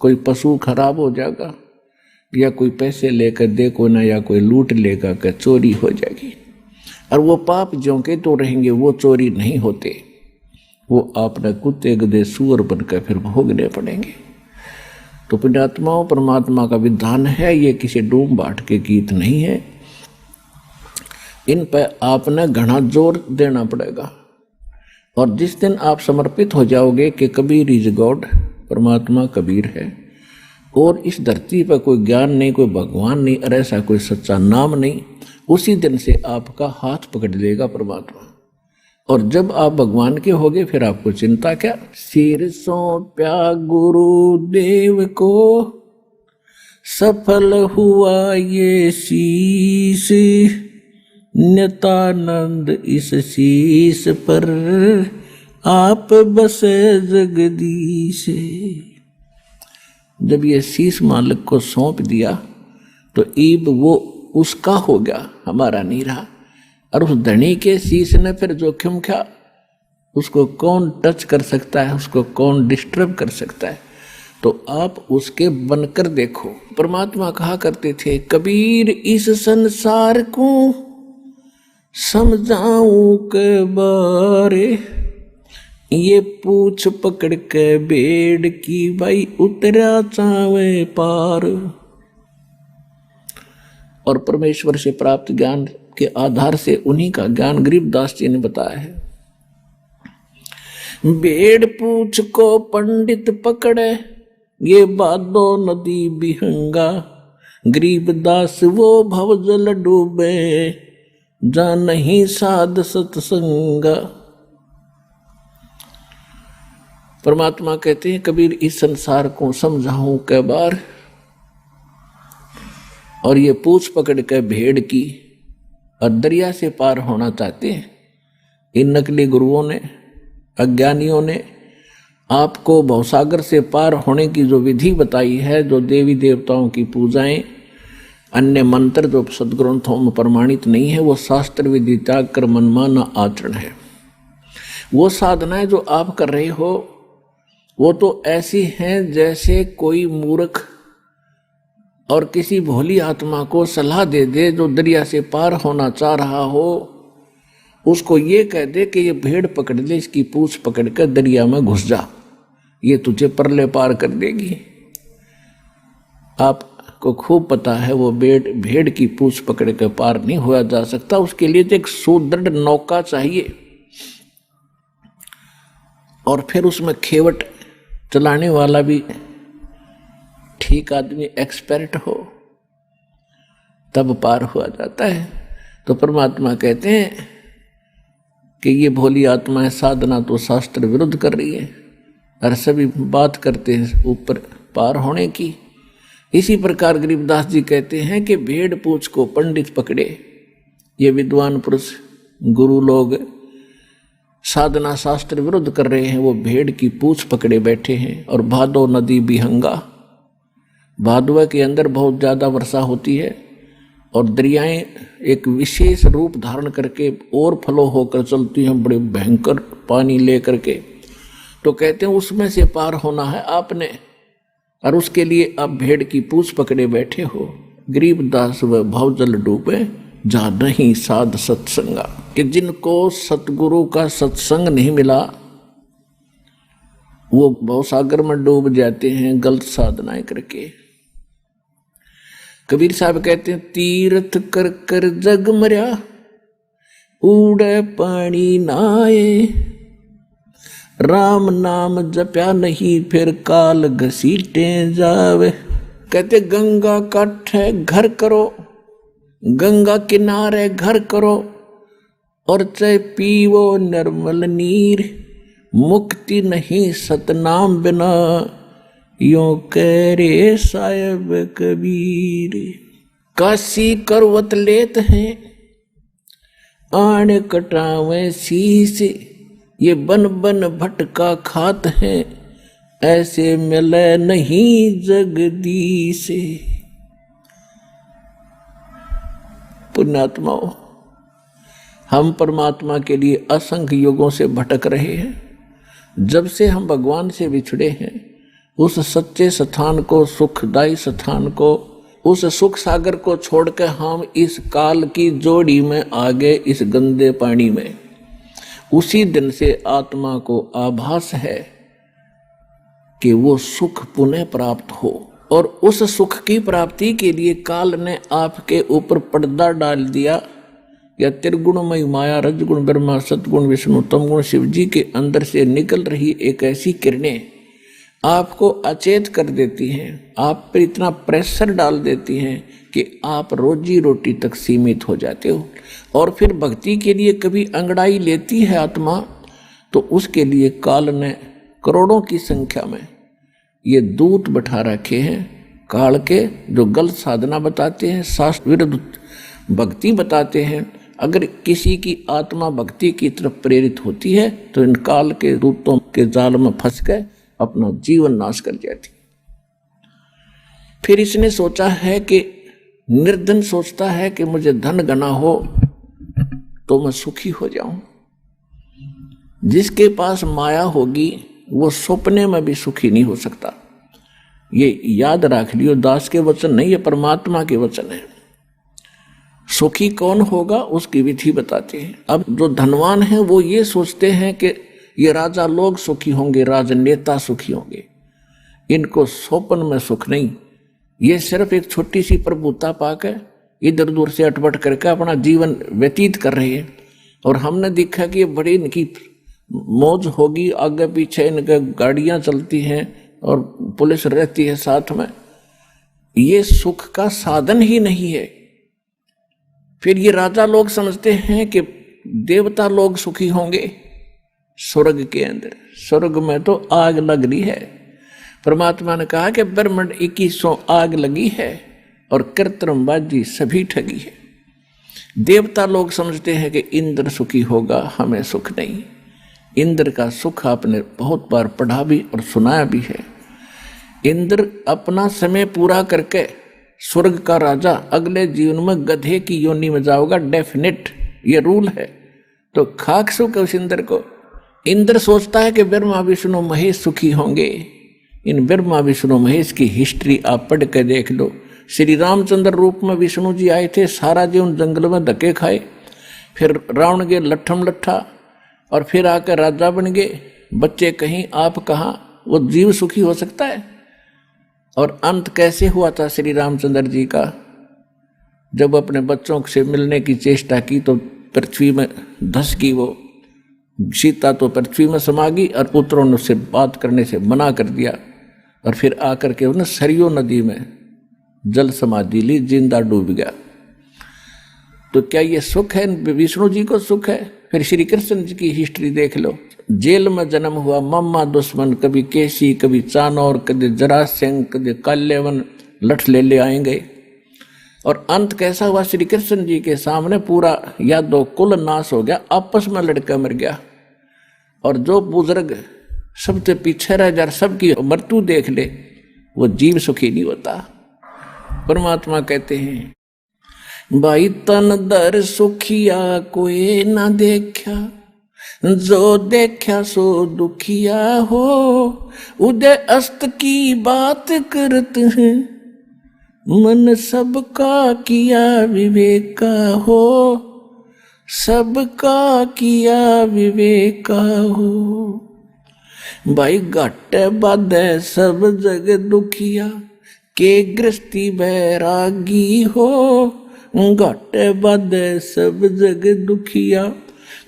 कोई पशु खराब हो जाएगा, या कोई पैसे लेकर देखो ना, या कोई लूट लेगा कि चोरी हो जाएगी, और वो पाप जो के तो रहेंगे, वो चोरी नहीं होते, वो आपने कुत्ते गधे सूअर बनकर फिर भोगने पड़ेंगे। तो पुण्यात्माओं, परमात्मा का विधान है, ये किसी डूम बाट के गीत नहीं है। इन पर आपने घना जोर देना पड़ेगा। और जिस दिन आप समर्पित हो जाओगे कि कबीर इज गॉड, परमात्मा कबीर है, और इस धरती पर कोई ज्ञान नहीं, कोई भगवान नहीं, और ऐसा कोई सच्चा नाम नहीं, उसी दिन से आपका हाथ पकड़ लेगा परमात्मा। और जब आप भगवान के होगे फिर आपको चिंता क्या। सिर सौंप्या गुरुदेव को, सफल हुआ ये शीश, नित्यानंद इस शीश पर आप बसे जगदीश। जब ये शीश मालिक को सौंप दिया तो ईब वो उसका हो गया, हमारा नहीं रहा। और उस धनी के शीश ने फिर जोखिम क्या, उसको कौन टच कर सकता है, उसको कौन डिस्टर्ब कर सकता है। तो आप उसके बनकर देखो। परमात्मा कहा करते थे, कबीर इस संसार को समझाऊं के बारे, ये पूछ पकड़ के बेड़ की भाई उतरा चावे पार। और परमेश्वर से प्राप्त ज्ञान के आधार से उन्हीं का ज्ञान गरीबदास जी ने बताया है। बेड़ पूछ को पंडित पकड़े, ये बादो नदी बिहंगा, गरीबदास वो भवजल डूबे, जा नहीं साध सत्संगा। परमात्मा कहते हैं कबीर इस संसार को समझाऊं कै बार, और ये पूछ पकड़ के भेड़ की और दरिया से पार होना चाहते हैं। इन नकली गुरुओं ने, अज्ञानियों ने आपको भवसागर से पार होने की जो विधि बताई है, जो देवी देवताओं की पूजाएं, अन्य मंत्र जो सदग्रंथों में प्रमाणित नहीं है, वो शास्त्र विधि त्याग कर मनमाना आचरण है। वो साधनाएं जो आप कर रहे हो वो तो ऐसी हैं जैसे कोई मूर्ख और किसी भोली आत्मा को सलाह दे दे जो दरिया से पार होना चाह रहा हो, उसको ये कह दे कि ये भेड़ पकड़ ले, इसकी पूंछ पकड़ कर दरिया में घुस जा, ये तुझे परले पार कर देगी। आपको खूब पता है वो भेड़ की पूंछ पकड़ कर पार नहीं हुआ जा सकता। उसके लिए तो एक सुदृढ़ नौका चाहिए और फिर उसमें खेवट चलाने वाला भी ठीक आदमी, एक्सपर्ट हो, तब पार हुआ जाता है। तो परमात्मा कहते हैं कि ये भोली आत्माएं साधना तो शास्त्र विरुद्ध कर रही है और सभी बात करते हैं ऊपर पार होने की। इसी प्रकार गरीबदास जी कहते हैं कि भेड़ पूछ को पंडित पकड़े। ये विद्वान पुरुष गुरु लोग साधना शास्त्र विरुद्ध कर रहे हैं, वो भेड़ की पूंछ पकड़े बैठे हैं। और भादो नदी बिहंगा, भादवा के अंदर बहुत ज़्यादा वर्षा होती है और दरियाएं एक विशेष रूप धारण करके और फ्लो होकर चलती हैं, बड़े भयंकर पानी ले करके। तो कहते हैं उसमें से पार होना है आपने, और उसके लिए आप भेड़ की पूंछ पकड़े बैठे हो। गरीबदास व भवजल डूबे जा नहीं साध सत्संगा, कि जिनको सतगुरु का सत्संग नहीं मिला वो भवसागर में डूब जाते हैं गलत साधनाएं करके। कबीर साहब कहते हैं तीर्थ कर कर जग मर्या, उड़े पानी नाए, राम नाम जप्या नहीं फिर काल घसीटे जावे। कहते गंगा काठे घर करो, गंगा किनारे घर करो, और चाहे पीवो निर्मल नीर, मुक्ति नहीं सतनाम बिना, यों कह रे साहिब कबीर। काशी करवत लेत हैं आण कटावे शीश, ये बन बन भटका खात हैं ऐसे मिले नहीं जगदीश। पुण्यात्माओं, हम परमात्मा के लिए असंख्य युगों से भटक रहे हैं। जब से हम भगवान से बिछड़े हैं, उस सच्चे स्थान को, सुखदायी स्थान को, उस सुख सागर को छोड़कर हम इस काल की जोड़ी में आ गए, इस गंदे पानी में। उसी दिन से आत्मा को आभास है कि वो सुख पुनः प्राप्त हो, और उस सुख की प्राप्ति के लिए काल ने आपके ऊपर पर्दा डाल दिया। या त्रिगुणमयी माया, रजगुण ब्रह्मा, सतगुण विष्णु, तमगुण शिव जी के अंदर से निकल रही एक ऐसी किरणें आपको अचेत कर देती हैं, आप पर इतना प्रेशर डाल देती हैं कि आप रोजी रोटी तक सीमित हो जाते हो। और फिर भक्ति के लिए कभी अंगड़ाई लेती है आत्मा, तो उसके लिए काल ने करोड़ों की संख्या में ये दूत बैठा रखे हैं काल के, जो गलत साधना बताते हैं, शास्त्र विरुद्ध भक्ति बताते हैं। अगर किसी की आत्मा भक्ति की तरफ प्रेरित होती है तो इन काल के दूतों के जाल में फंस गए, अपना जीवन नाश कर जाती। फिर इसने सोचा है कि निर्धन सोचता है कि मुझे धन गना हो तो मैं सुखी हो जाऊं। जिसके पास माया होगी वो सपने में भी सुखी नहीं हो सकता। ये याद रख लियो, दास के वचन नहीं, ये परमात्मा के वचन है। सुखी कौन होगा उसकी विधि बताते हैं। अब जो धनवान है वो ये सोचते हैं कि ये राजा लोग सुखी होंगे, राजनेता सुखी होंगे। इनको स्वप्न में सुख नहीं, ये सिर्फ एक छोटी सी प्रभुता पाकर इधर उधर से अटपट करके अपना जीवन व्यतीत कर रहे हैं। और हमने देखा कि ये बड़ी इनकी मौज होगी, आगे पीछे इनके गाड़ियां चलती हैं और पुलिस रहती है साथ में। ये सुख का साधन ही नहीं है। फिर ये राजा लोग समझते हैं कि देवता लोग सुखी होंगे स्वर्ग के अंदर, स्वर्ग में तो आग लग रही है। परमात्मा ने कहा कि ब्रह्मांड 2100 आग लगी है और कृत्रिमबाजी सभी ठगी है। देवता लोग समझते हैं कि इंद्र सुखी होगा, हमें सुख नहीं। इंद्र का सुख आपने बहुत बार पढ़ा भी और सुनाया भी है। इंद्र अपना समय पूरा करके स्वर्ग का राजा अगले जीवन में गधे की योनि में जाओगा, डेफिनेट, ये रूल है। तो खाक सुख उस इंद्र को। इंद्र सोचता है कि ब्रह्मा विष्णु महेश सुखी होंगे। इन ब्रह्मा विष्णु महेश की हिस्ट्री आप पढ़ के देख लो। श्री रामचंद्र रूप में विष्णु जी आए थे, सारा जीवन जंगल में धक्के खाए, फिर रावण के लट्ठम लट्ठा, और फिर आकर राजा बन गए। बच्चे कहीं आप कहाँ, वो जीव सुखी हो सकता है? और अंत कैसे हुआ था श्री रामचंद्र जी का? जब अपने बच्चों से मिलने की चेष्टा की तो पृथ्वी में धस गई वो सीता, तो पृथ्वी में समा गई और पुत्रों ने उससे बात करने से मना कर दिया। और फिर आकर के उन्हें सरयू नदी में जल समाधि ली, जिंदा डूब गया। तो क्या ये सुख है? विष्णु जी को सुख है? फिर श्री कृष्ण जी की हिस्ट्री देख लो। जेल में जन्म हुआ, मम्मा दुश्मन, कभी केसी, कभी चानौर, कभी जरासंध, कभी काल्यवन, लठ ले आएंगे। और अंत कैसा हुआ? श्री कृष्ण जी के सामने पूरा यादव कुल नाश हो गया, आपस में लड़का मर गया। और जो बुजुर्ग सबसे पीछे रह जा, सबकी मृत्यु देख ले, वो जीव सुखी नहीं होता। परमात्मा कहते हैं, भाई तन दर सुखिया कोई ना देखा, जो देखा सो दुखिया हो। उदय अस्त की बात करते हैं, मन सबका किया विवेका हो। सबका किया विवेका हो। भाई घट बाधे सब जग दुखिया, के गृहस्थी बैरागी हो। घट बाधे सब जग दुखिया,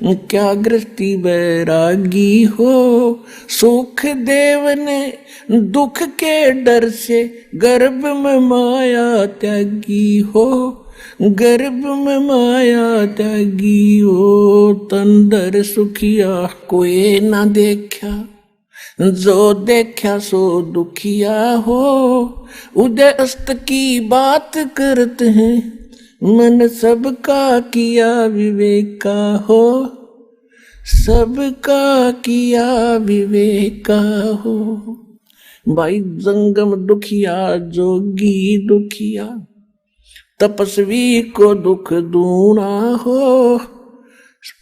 क्या गृहस्थी बैरागी हो। सुख देव ने दुख के डर से, गर्भ में माया त्यागी हो। गर्भ में माया त्यागी हो। तन दर सुखिया कोई ना देखा, जो देखा सो दुखिया हो। उदय अस्त की बात करते हैं, मन सबका किया विवेका हो। सबका किया विवेका हो। भाई जंगम दुखिया जोगी दुखिया, तपस्वी को दुख दूना हो।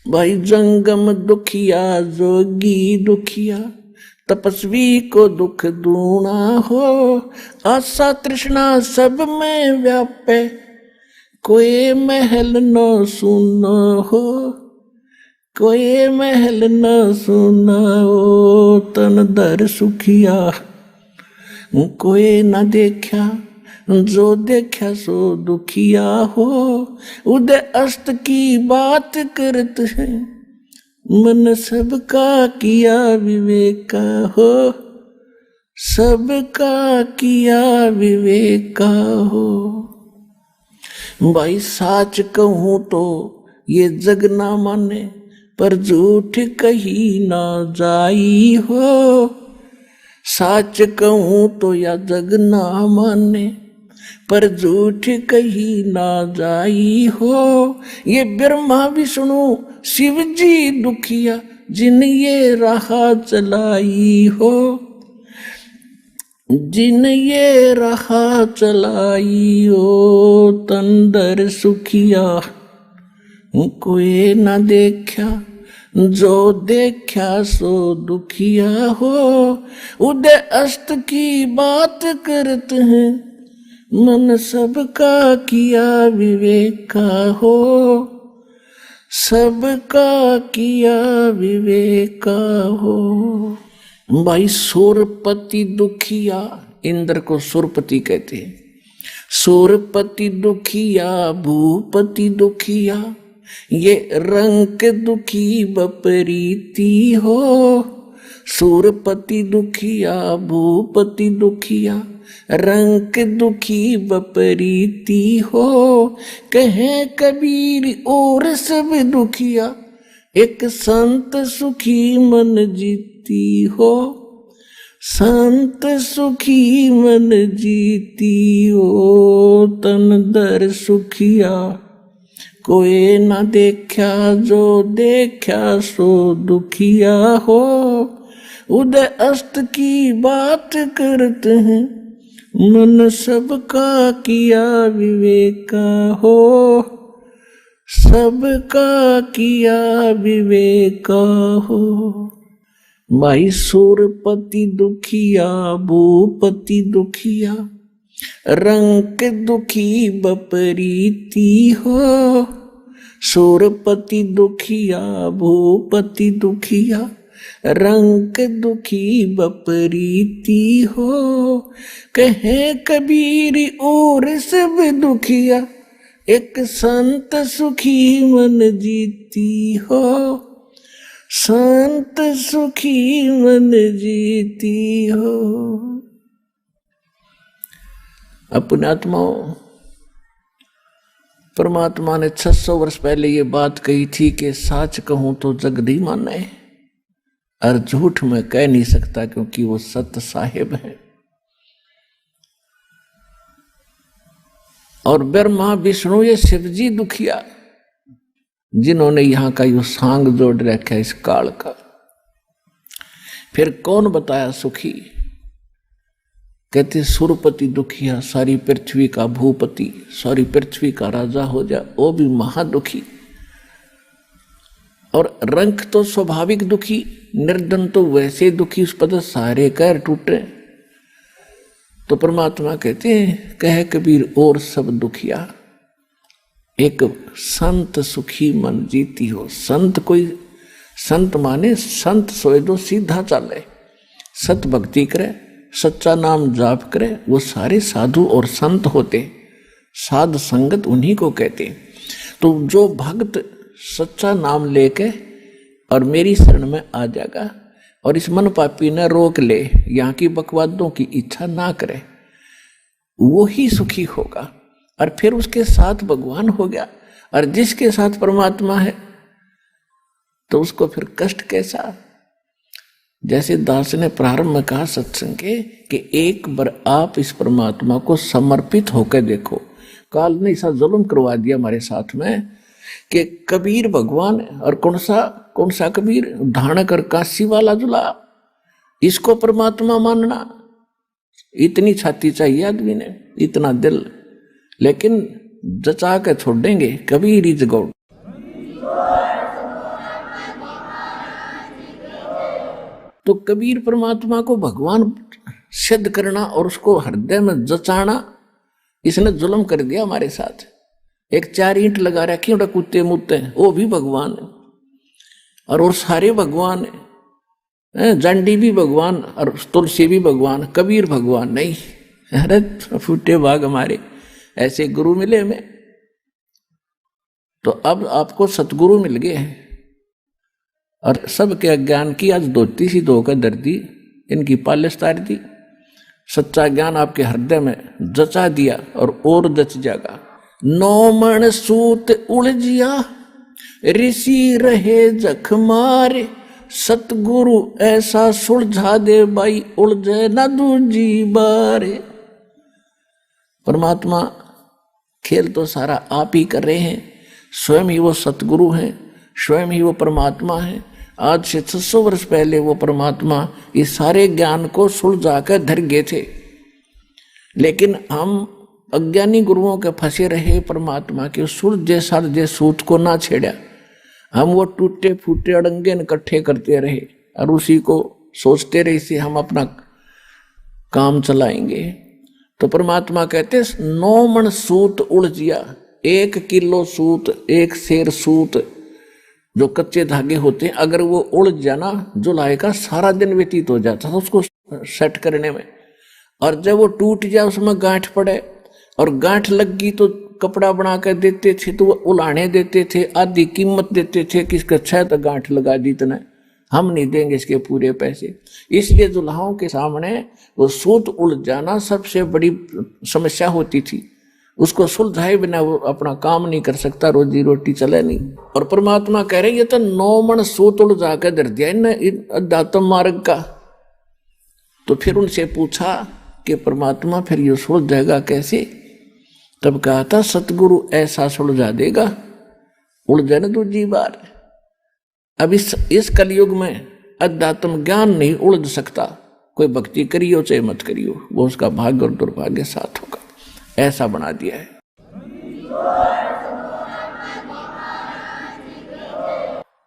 भाई जंगम दुखिया जोगी दुखिया, तपस्वी को दुख दूना हो। आशा तृष्णा सब में व्यापे, कोई महल न सुना हो। कोई महल न सुना हो। तन दर सुखिया कोई न देखा, जो देखा सो दुखिया हो। उदय अस्त की बात करते हैं, मन सबका किया विवेका हो। सबका किया विवेका हो। भाई साच कहूं तो ये जग ना माने, पर झूठ कही ना जाई हो। साच कहूं तो या जग ना माने, पर झूठ कही ना जाई हो। ये ब्रह्मा विष्णु शिव जी दुखिया, जिन ये राह चलाई हो। जिन ये राह चलाई हो। तन दर सुखिया कोई ना देखा, जो देखा सो दुखिया हो। उदय अस्त की बात करते हैं, मन सबका किया विवेका हो। सबका किया विवेका हो। भाई सुरपति दुखिया, इंद्र को सुरपति कहते हैं। सुरपति दुखिया भूपति दुखिया, ये रंग दुखी बपरीती हो। सूरपति दुखिया भूपति दुखिया, रंक दुखी बपरीती हो, कहे कबीर और सब दुखिया, एक संत सुखी मन जीती हो, संत सुखी मन जीती हो, तन दर सुखिया, कोई ना देखा जो देखा सो दुखिया हो, उदय अस्त की बात करते हैं, मन सबका किया विवेका हो, सबका किया विवेका हो। माई सूरपति दुखिया भूपति दुखिया, रंक दुखी बपरीती हो, सूरपति दुखिया भूपति दुखिया, रंक दुखी बपरीती हो, कहे कबीर और सब दुखिया, एक संत सुखी मन जीती हो, संत सुखी मन जीती हो। अपने आत्माओं, परमात्मा ने 600 वर्ष पहले ये बात कही थी कि सच कहूं तो जग नहीं माने, और झूठ में कह नहीं सकता क्योंकि वो सत्य साहिब है। और ब्रह्मा विष्णु ये शिवजी दुखिया, जिन्होंने यहां का यो सांग जोड़ रखा इस काल का। फिर कौन बताया सुखी? कहते सुरपति दुखिया, सारी पृथ्वी का भूपति, सारी पृथ्वी का राजा हो जा, वो भी महादुखी। और रंक तो स्वाभाविक दुखी, निर्धन तो वैसे दुखी, उस पर सारे कैर टूटे। तो परमात्मा कहते हैं, कह कबीर और सब दुखिया, एक संत सुखी मन जीती हो। संत कोई, संत माने संत सोए दो सीधा चले, सत भक्ति करे, सच्चा नाम जाप करे, वो सारे साधु और संत होते। साध संगत उन्हीं को कहते। तो जो भक्त सच्चा नाम लेके और मेरी शरण में आ जाएगा और इस मन पापी ने रोक ले, यहाँ की बकवादों की इच्छा ना करे, वो ही सुखी होगा। और फिर उसके साथ भगवान हो गया, और जिसके साथ परमात्मा है तो उसको फिर कष्ट कैसा। जैसे दास ने प्रारंभ में कहा सत्संग के कि एक बार आप इस परमात्मा को समर्पित होकर देखो। काल ने ऐसा जुल्म करवा दिया हमारे साथ में कि कबीर भगवान, और कौन सा कबीर, ढाणक और काशी वाला जुला, इसको परमात्मा मानना। इतनी छाती चाहिए आदमी ने, इतना दिल, लेकिन जचा के छोड़ेंगे कबीर ही जगौड़। तो कबीर परमात्मा को भगवान सिद्ध करना और उसको हृदय में जचाना, इसने जुल्म कर दिया हमारे साथ। एक 4 ईंट लगा रखी उड़ा कुत्ते मुत्ते, वो भी भगवान है और वो सारे भगवान है। जंडी भी भगवान और तुलसी भी भगवान, कबीर भगवान नहीं। अरे फूटे भाग हमारे, ऐसे गुरु मिले हमें। तो अब आपको सतगुरु मिल गए हैं और सबके अज्ञान की आज धोती सी धोकर धरती, इनकी पालिश तार दी। सच्चा ज्ञान आपके हृदय में जचा दिया और जच जाएगा। 9 मन सूत उलझिया, ऋषि रहे जख मारे, सतगुरु ऐसा सुलझा दे भाई, उलझे न दूजी बारे। परमात्मा खेल तो सारा आप ही कर रहे हैं, स्वयं ही वो सतगुरु हैं, स्वयं ही वो परमात्मा है। आज से 600 वर्ष पहले वो परमात्मा इस सारे ज्ञान को सुलझा कर धर गए थे, लेकिन हम अज्ञानी गुरुओं के फंसे रहे। परमात्मा के सुलझे सालझे सूत को ना छेड़ा, हम वो टूटे फूटे अड़ंगे इकट्ठे करते रहे और उसी को सोचते रहे से हम अपना काम चलाएंगे। तो परमात्मा कहते 9 मन सूत उलझिया, 1 किलो सूत, 1 सेर सूत जो कच्चे धागे होते हैं, अगर वो उलझ जाना, जुलाई का सारा दिन व्यतीत हो जाता था उसको सेट करने में। और जब वो टूट जाए, उसमें गांठ पड़े और गांठ लग गई तो कपड़ा बना कर देते थे, तो वो उलाने देते थे, आधी कीमत देते थे कि इसका 6 तो गांठ लगा दी इतने, हम नहीं देंगे इसके पूरे पैसे। इसलिए दुल्हाओं के सामने वो सूत उलझ जाना सबसे बड़ी समस्या होती थी। उसको सुलझाए बिना वो अपना काम नहीं कर सकता, रोजी रोटी चले नहीं। और परमात्मा कह रहे ये तो 9 मन सूत उलझा के धर दिया इन अध्यात्म मार्ग का। तो फिर उनसे पूछा कि परमात्मा फिर ये सुलझाएगा कैसे? तब कहा था सतगुरु ऐसा सुलझा देगा, उलझे न दूसरी बार। अब इस कलयुग में अध्यात्म ज्ञान नहीं उलझ सकता। कोई भक्ति करियो चाहे मत करियो, वो उसका भाग्य और दुर्भाग्य साथ होगा, ऐसा बना दिया है।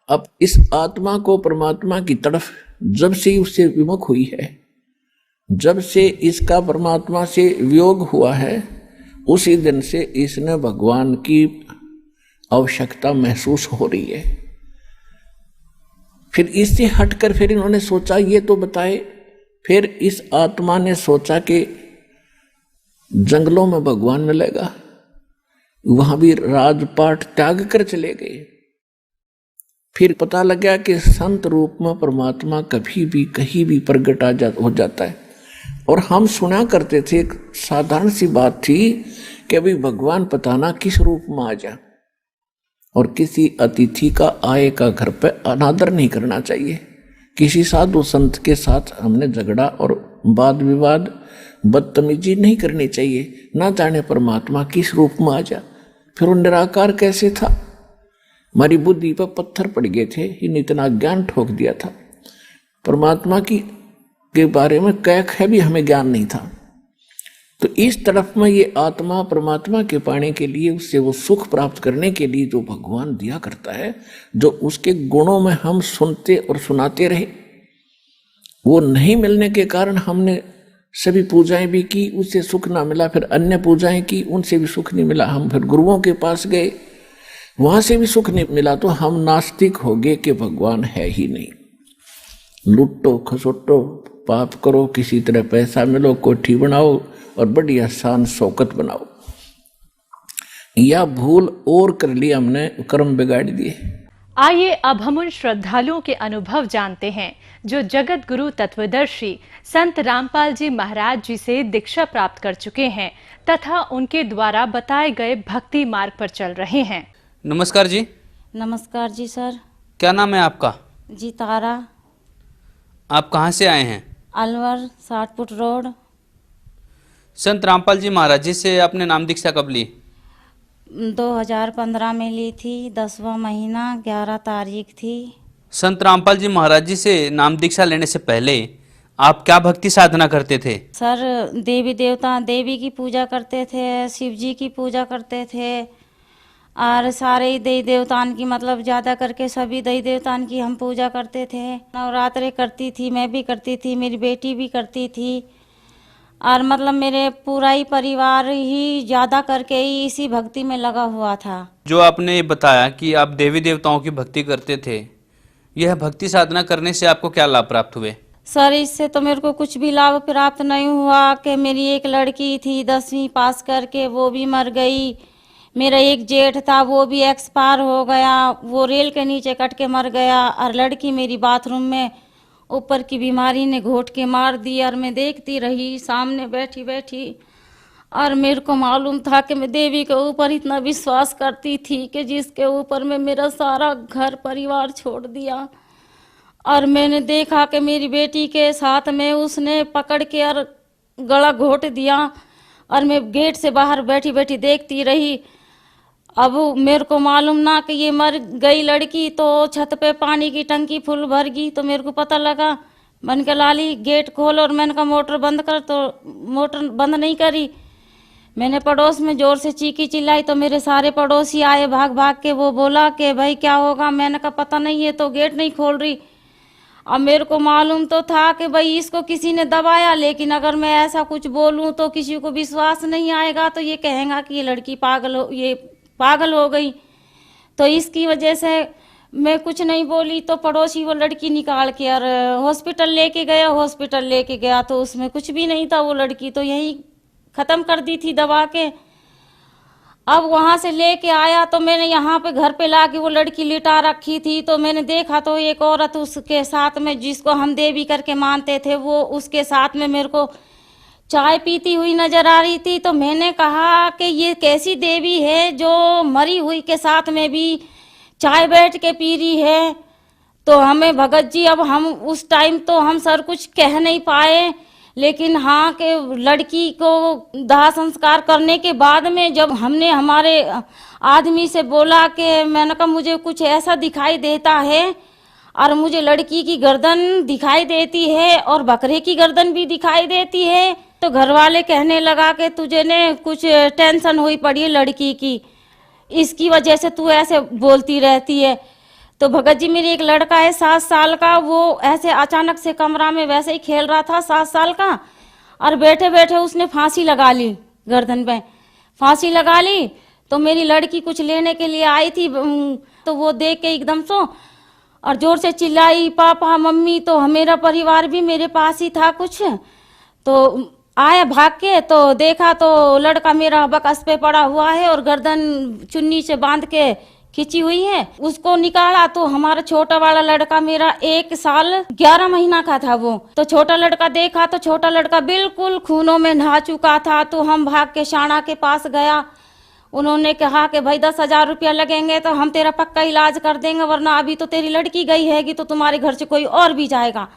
अब इस आत्मा को परमात्मा की तरफ जब से उससे विमुख हुई है, जब से इसका परमात्मा से वियोग हुआ है, उसी दिन से इसने भगवान की आवश्यकता महसूस हो रही है। फिर इससे हटकर फिर इन्होंने सोचा ये तो बताए। फिर इस आत्मा ने सोचा कि जंगलों में भगवान मिलेगा, वहां भी राजपाट त्याग कर चले गए। फिर पता लगा कि संत रूप में परमात्मा कभी भी कहीं भी प्रकट हो जाता है। और हम सुना करते थे, एक साधारण सी बात थी कि अभी भगवान पता ना किस रूप में आ जा। और किसी अतिथि का आए का घर पे अनादर नहीं करना चाहिए। किसी साधु संत के साथ हमने झगड़ा और वाद विवाद बदतमीजी नहीं करनी चाहिए। ना जाने परमात्मा किस रूप में आ जा। फिर वो निराकार कैसे था? हमारी बुद्धि पर पत्थर पड़ गए थे, इन इतना ज्ञान ठोक दिया था। परमात्मा के बारे में कैख है भी हमें ज्ञान नहीं था। तो इस तरफ में ये आत्मा परमात्मा के पाने के लिए, उससे वो सुख प्राप्त करने के लिए जो भगवान दिया करता है, जो उसके गुणों में हम सुनते और सुनाते रहे, वो नहीं मिलने के कारण हमने सभी पूजाएं भी की, उससे सुख ना मिला। फिर अन्य पूजाएं की, उनसे भी सुख नहीं मिला। हम फिर गुरुओं के पास गए, वहां से भी सुख नहीं मिला। तो हम नास्तिक हो गए कि भगवान है ही नहीं। लुटो खसोटो पाप करो, किसी तरह पैसा मिलो, कोठी बनाओ और बड़ी आसान शौकत बनाओ। या भूल और कर लिया हमने, कर्म बिगाड़ दिए। आइए अब हम उन श्रद्धालुओं के अनुभव जानते हैं जो जगत गुरु तत्वदर्शी संत रामपाल जी महाराज जी से दीक्षा प्राप्त कर चुके हैं तथा उनके द्वारा बताए गए भक्ति मार्ग पर चल रहे हैं। नमस्कार जी। नमस्कार जी सर। क्या नाम है आपका? जी तारा। आप कहाँ से आए हैं? Alwar 60 foot road. संत रामपाल जी महाराज जी से आपने नाम दीक्षा कब ली? 2015 में ली थी, 10वां महीना 11 तारीख थी। संत रामपाल जी महाराज जी से नाम दीक्षा लेने से पहले आप क्या भक्ति साधना करते थे? सर देवी की पूजा करते थे, शिव जी की पूजा करते थे और सारे देवी देवतान की, मतलब ज़्यादा करके सभी देवी देवतान की हम पूजा करते थे। नवरात्रे करती थी, मैं भी करती थी, मेरी बेटी भी करती थी और मतलब मेरे पूरा ही परिवार ही ज़्यादा करके ही इसी भक्ति में लगा हुआ था। जो आपने बताया कि आप देवी देवताओं की भक्ति करते थे, यह भक्ति साधना करने से आपको क्या लाभ प्राप्त हुए? सर इससे तो मेरे को कुछ भी लाभ प्राप्त नहीं हुआ कि मेरी एक लड़की थी 10वीं पास करके, वो भी मर गई। मेरा एक जेठ था, वो भी एक्सपायर हो गया, वो रेल के नीचे कट के मर गया। और लड़की मेरी बाथरूम में ऊपर की बीमारी ने घोट के मार दी और मैं देखती रही सामने बैठी बैठी। और मेरे को मालूम था कि मैं देवी के ऊपर इतना विश्वास करती थी कि जिसके ऊपर मैं मेरा सारा घर परिवार छोड़ दिया। और मैंने देखा कि मेरी बेटी के साथ में उसने पकड़ के और गला घोट दिया और मैं गेट से बाहर बैठी बैठी देखती रही। अब मेरे को मालूम ना कि ये मर गई लड़की, तो छत पे पानी की टंकी फुल भर गई। तो मेरे को पता लगा, मैंने कहा लाली गेट खोल, और मैंने कहा मोटर बंद कर, तो मोटर बंद नहीं करी। मैंने पड़ोस में जोर से चीखी चिल्लाई तो मेरे सारे पड़ोसी आए भाग भाग के। वो बोला कि भाई क्या होगा? मैंने कहा पता नहीं है, तो गेट नहीं खोल रही। अब मेरे को मालूम तो था कि भाई इसको किसी ने दबाया, लेकिन अगर मैं ऐसा कुछ बोलूं तो किसी को विश्वास नहीं आएगा, तो ये कहेगा कि ये लड़की पागल हो गई। तो इसकी वजह से मैं कुछ नहीं बोली। तो पड़ोसी वो लड़की निकाल के और हॉस्पिटल लेके गया तो उसमें कुछ भी नहीं था। वो लड़की तो यहीं ख़त्म कर दी थी दबा के। अब वहां से लेके आया तो मैंने यहाँ पे घर पे लाके वो लड़की लिटा रखी थी, तो मैंने देखा तो एक औरत उसके साथ में, जिसको हम देवी करके मानते थे, वो उसके साथ में मेरे को चाय पीती हुई नजर आ रही थी। तो मैंने कहा कि ये कैसी देवी है जो मरी हुई के साथ में भी चाय बैठ के पी रही है। तो हमें भगत जी, अब हम उस टाइम तो हम सर कुछ कह नहीं पाए, लेकिन हाँ कि लड़की को दाह संस्कार करने के बाद में जब हमने हमारे आदमी से बोला कि मैंने कहा मुझे कुछ ऐसा दिखाई देता है और मुझे लड़की की गर्दन दिखाई देती है और बकरे की गर्दन भी दिखाई देती है, तो घर वाले कहने लगा कि तुझे ने कुछ टेंशन हुई पड़ी है लड़की की, इसकी वजह से तू ऐसे बोलती रहती है। तो भगत जी मेरी एक लड़का है 7 साल का, वो ऐसे अचानक से कमरा में वैसे ही खेल रहा था 7 साल का, और बैठे बैठे उसने फांसी लगा ली, गर्दन पे फांसी लगा ली। तो मेरी लड़की कुछ लेने के लिए आई थी, तो वो देख के एकदम सो और जोर से चिल्लाई पापा मम्मी। तो मेरा परिवार भी मेरे पास ही था कुछ, तो आया भाग के, तो देखा तो लड़का मेरा बकस पे पड़ा हुआ है और गर्दन चुन्नी से बांध के खिंची हुई है। उसको निकाला तो हमारा छोटा वाला लड़का मेरा 1 साल 11 महीना का था वो। तो छोटा लड़का देखा तो छोटा लड़का बिल्कुल खूनों में नहा चुका था। तो हम भाग के शाना के पास गया, उन्होंने कहा कि भाई 10,000 रुपया लगेंगे तो हम तेरा पक्का इलाज कर देंगे, वरना अभी तो तेरी लड़की गई हैगी तो तुम्हारे घर से कोई और भी जाएगा।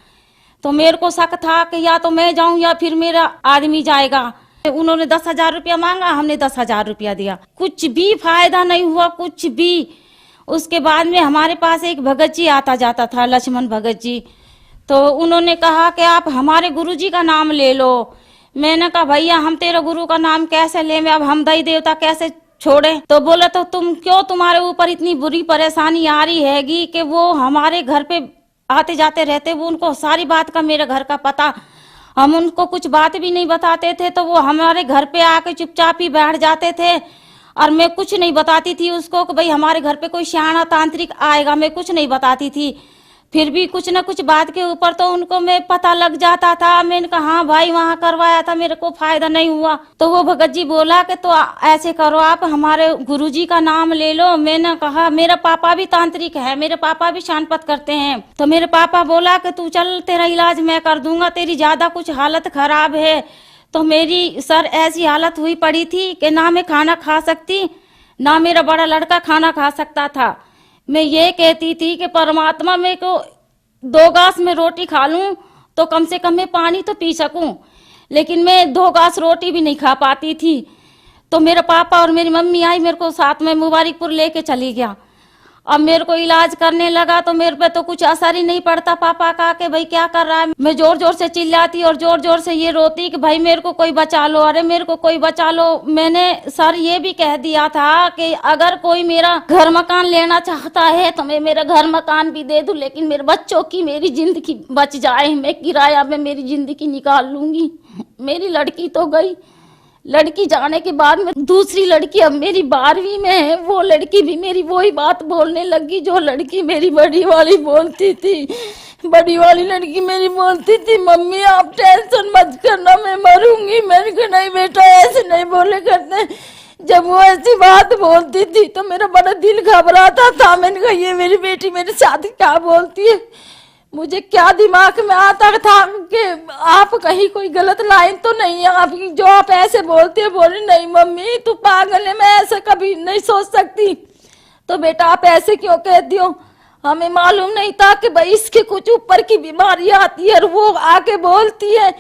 तो मेरे को शक था कि या तो मैं जाऊं या फिर मेरा आदमी जाएगा। उन्होंने 10,000 रुपया मांगा, हमने 10,000 रुपया दिया, कुछ भी फायदा नहीं हुआ, कुछ भी। उसके बाद में हमारे पास एक भगत जी आता जाता था, लक्ष्मण भगत जी, तो उन्होंने कहा कि आप हमारे गुरुजी का नाम ले लो। मैंने कहा भैया हम तेरे गुरु का नाम कैसे ले, मैं अब हम दई देवता कैसे छोड़े। तो बोले तो तुम क्यों, तुम्हारे ऊपर इतनी बुरी परेशानी आ रही हैगी कि वो हमारे घर पे आते जाते रहते, वो उनको सारी बात का मेरे घर का पता, हम उनको कुछ बात भी नहीं बताते थे, तो वो हमारे घर पे आके चुपचाप ही बैठ जाते थे और मैं कुछ नहीं बताती थी उसको कि भाई हमारे घर पे कोई सियाना तांत्रिक आएगा, मैं कुछ नहीं बताती थी। फिर भी कुछ ना कुछ बात के ऊपर तो उनको मैं पता लग जाता था। मैंने कहा हाँ भाई वहां करवाया था, मेरे को फायदा नहीं हुआ। तो वो भगत जी बोला कि तो ऐसे करो आप हमारे गुरुजी का नाम ले लो। मैंने कहा मेरा पापा भी तांत्रिक है, मेरे पापा भी शानपत करते हैं। तो मेरे पापा बोला कि तू चल तेरा इलाज मैं कर दूंगा, तेरी ज्यादा कुछ हालत खराब है। तो मेरी सर ऐसी हालत हुई पड़ी थी कि ना मैं खाना खा सकती, ना मेरा बड़ा लड़का खाना खा सकता था। मैं ये कहती थी कि परमात्मा मेरे को 2 गास में रोटी खा लूं तो कम से कम मैं पानी तो पी सकूं, लेकिन मैं 2 गास रोटी भी नहीं खा पाती थी। तो मेरा पापा और मेरी मम्मी आई, मेरे को साथ में मुबारकपुर लेके चली गया। अब मेरे को इलाज करने लगा तो मेरे पे तो कुछ असर ही नहीं पड़ता पापा का कि भाई क्या कर रहा है। मैं जोर जोर से चिल्लाती और जोर जोर से ये रोती कि भाई मेरे को कोई बचा लो, अरे मेरे को कोई बचा लो। मैंने सर ये भी कह दिया था कि अगर कोई मेरा घर मकान लेना चाहता है तो मैं मेरा घर मकान भी दे दूं, लेकिन मेरे बच्चों की मेरी जिंदगी बच जाए, मैं किराया में मेरी जिंदगी निकाल लूंगी। मेरी लड़की तो गई, लड़की जाने के बाद में दूसरी लड़की अब मेरी 12वीं में है। वो लड़की भी मेरी वही बात बोलने लगी जो लड़की मेरी बड़ी वाली बोलती थी। बड़ी वाली लड़की मेरी बोलती थी मम्मी आप टेंशन मत करना, मैं मरूंगी। मैंने कहा नहीं बेटा ऐसे नहीं बोले करते। जब वो ऐसी बात बोलती थी तो मेरा बड़ा दिल घबराता था। मैंने कहा ये मेरी बेटी मेरे साथ क्या बोलती है। मुझे क्या दिमाग में आता था कि आप कहीं कोई गलत लाइन तो नहीं है आपकी जो आप ऐसे बोलते हैं। बोले नहीं मम्मी तू पागल है, मैं ऐसा कभी नहीं सोच सकती। तो बेटा आप ऐसे क्यों कहती हो, हमें मालूम नहीं था कि भाई इसके कुछ ऊपर की बीमारी आती है और वो आके बोलती है।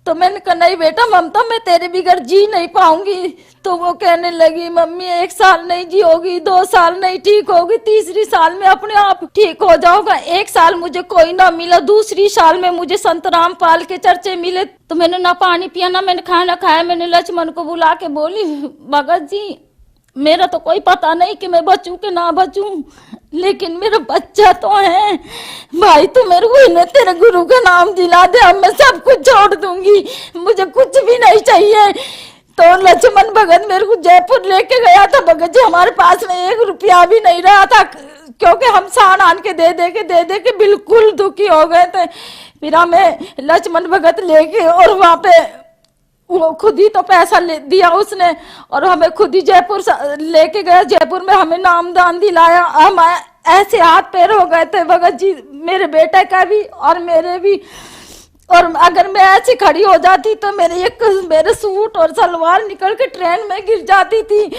तो मैंने कहा नहीं बेटा ममता मैं तेरे बिगड़ जी नहीं पाऊंगी। तो वो कहने लगी मम्मी 1 साल नहीं जी होगी, 2 साल नहीं ठीक होगी, तीसरी साल में अपने आप ठीक हो जाओगा। 1 साल मुझे कोई ना मिला, दूसरी साल में मुझे संत रामपाल के चर्चे मिले। तो मैंने ना पानी पिया ना मैंने खाना खाया। मैंने लक्ष्मण को बुला के बोली भगत जी मेरा तो कोई पता नहीं कि मैं बचूं कि ना बचूं, लेकिन मेरा बच्चा तो है। भाई तू मेरे को इन्हें तेरे गुरु का नाम दिला दे, अब मैं सब कुछ छोड़ दूंगी, मुझे कुछ भी नहीं चाहिए। तो लक्ष्मण भगत मेरे को जयपुर लेके गया था। भगत जी हमारे पास में 1 रुपया भी नहीं रहा था, क्योंकि हम सान आन के दे दे के बिल्कुल दुखी हो गए थे। फिर हमें लक्ष्मण भगत लेके और वहां पे वो खुद ही तो पैसा ले दिया उसने और हमें खुद ही जयपुर लेके गया। जयपुर में हमें नामदान दिलाया। हम ऐसे हाथ पैर हो गए थे भगत जी, मेरे बेटे का भी और मेरे भी। और अगर मैं ऐसी खड़ी हो जाती तो मेरे सूट और सलवार निकल के ट्रेन में गिर जाती थी।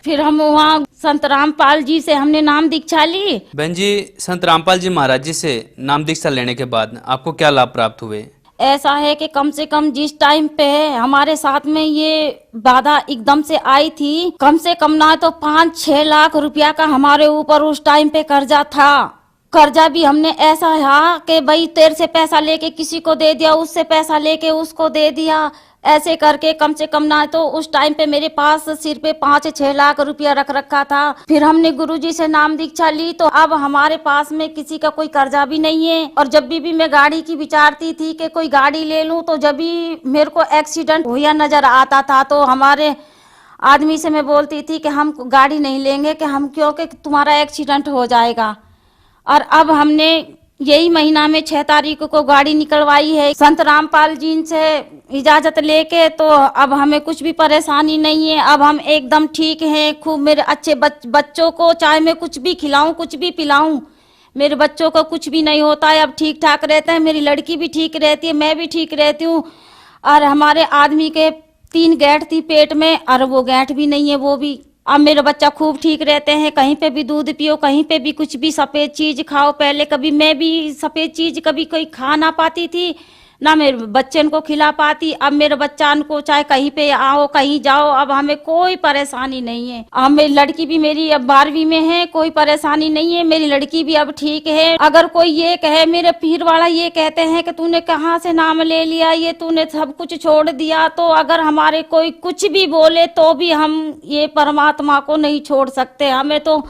फिर हम वहाँ संत रामपाल जी से हमने नाम दीक्षा ली। बहन जी, संत रामपाल जी महाराज जी से नाम दीक्षा लेने के बाद आपको क्या लाभ प्राप्त हुए? ऐसा है कि कम से कम जिस टाइम पे हमारे साथ में ये बाधा एकदम से आई थी, कम से कम ना तो 5-6 लाख रुपया का हमारे ऊपर उस टाइम पे कर्जा था। कर्जा भी हमने ऐसा है कि भाई तेरे से पैसा लेके किसी को दे दिया, उससे पैसा लेके उसको दे दिया, ऐसे करके कम से कम ना तो उस टाइम पे मेरे पास सिर पे 5-6 लाख रुपया रख रखा था। फिर हमने गुरुजी से नाम दीक्षा ली तो अब हमारे पास में किसी का कोई कर्जा भी नहीं है। और जब भी मैं गाड़ी की विचारती थी कि कोई गाड़ी ले लूं तो जब भी मेरे को एक्सीडेंट हुआ नजर आता था तो हमारे आदमी से मैं बोलती थी कि हम गाड़ी नहीं लेंगे कि हम क्योंकि तुम्हारा एक्सीडेंट हो जाएगा। और अब हमने यही महीना में 6 तारीख को गाड़ी निकलवाई है संत रामपाल जी से इजाजत लेके, तो अब हमें कुछ भी परेशानी नहीं है। अब हम एकदम ठीक हैं। खूब मेरे अच्छे बच्चों को चाहे मैं कुछ भी खिलाऊं कुछ भी पिलाऊं, मेरे बच्चों को कुछ भी नहीं होता है। अब ठीक ठाक रहते हैं, मेरी लड़की भी ठीक रहती है, मैं भी ठीक रहती हूँ। और हमारे आदमी के 3 गैठ थी पेट में और वो गैठ भी नहीं है, वो भी अब मेरे बच्चा खूब ठीक रहते हैं। कहीं पे भी दूध पियो, कहीं पे भी कुछ भी सफेद चीज खाओ। पहले कभी मैं भी सफेद चीज कभी कोई खा ना पाती थी, ना मेरे बच्चे को खिला पाती। अब मेरे बच्चा को चाहे कहीं पे आओ कहीं जाओ, अब हमें कोई परेशानी नहीं है। अब मेरी लड़की भी मेरी अब 12वीं में है, कोई परेशानी नहीं है। मेरी लड़की भी अब ठीक है। अगर कोई ये कहे, मेरे पीर वाला ये कहते हैं कि तूने कहाँ से नाम ले लिया, ये तूने सब कुछ छोड़ दिया, तो अगर हमारे कोई कुछ भी बोले तो भी हम ये परमात्मा को नहीं छोड़ सकते। हमें तो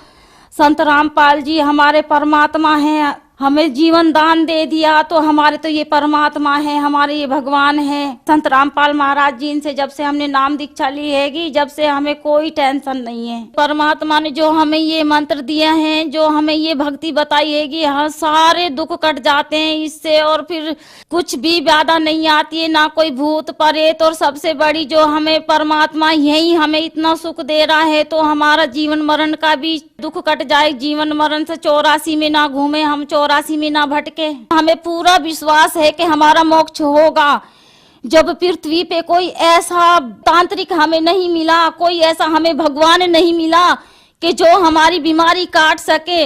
संत रामपाल जी हमारे परमात्मा हैं, हमें जीवन दान दे दिया तो हमारे तो ये परमात्मा है, हमारे ये भगवान है। संत रामपाल महाराज जी इनसे जब से हमने नाम दीक्षा ली हैगी, जब से हमें कोई टेंशन नहीं है। परमात्मा ने जो हमें ये मंत्र दिया है, जो हमें ये भक्ति बताई हैगी, हाँ सारे दुख कट जाते हैं इससे। और फिर कुछ भी बाधा नहीं आती है, ना कोई भूत प्रेत। और सबसे बड़ी जो हमें परमात्मा यही हमें इतना सुख दे रहा है, तो हमारा जीवन मरण का भी दुख कट जाए। जीवन मरण से 84 में ना घूमे हम, 84 में ना भटके। हमें पूरा विश्वास है कि हमारा मोक्ष होगा। जब पृथ्वी पे कोई ऐसा तांत्रिक हमें नहीं मिला, कोई ऐसा हमें भगवान नहीं मिला कि जो हमारी बीमारी काट सके।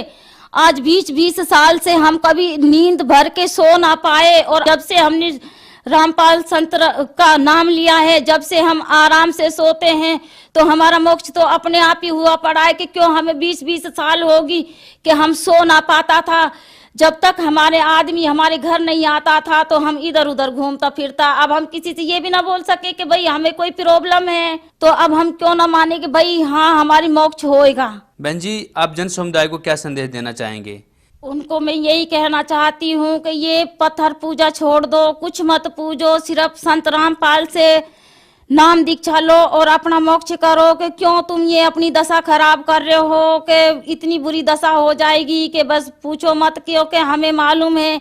आज 20-20 साल से हम कभी नींद भर के सो ना पाए, और जब से हमने रामपाल संत का नाम लिया है, जब से हम आराम से सोते हैं, तो हमारा मोक्ष तो अपने आप ही हुआ पड़ा है। कि क्यों हमें 20-20 साल होगी कि हम सो ना पाता था। जब तक हमारे आदमी हमारे घर नहीं आता था तो हम इधर उधर घूमता फिरता। अब हम किसी से ये भी ना बोल सके कि भाई हमें कोई प्रॉब्लम है, तो अब हम क्यों ना माने कि भाई हाँ हमारी मोक्ष होएगा। बहन जी, आप जन समुदाय को क्या संदेश देना चाहेंगे? उनको मैं यही कहना चाहती हूँ कि ये पत्थर पूजा छोड़ दो, कुछ मत पूजो, सिर्फ संत रामपाल से नाम दीक्षा लो और अपना मोक्ष करो। कि क्यों तुम ये अपनी दशा खराब कर रहे हो, कि इतनी बुरी दशा हो जाएगी कि बस पूछो मत। क्योंकि हमें मालूम है,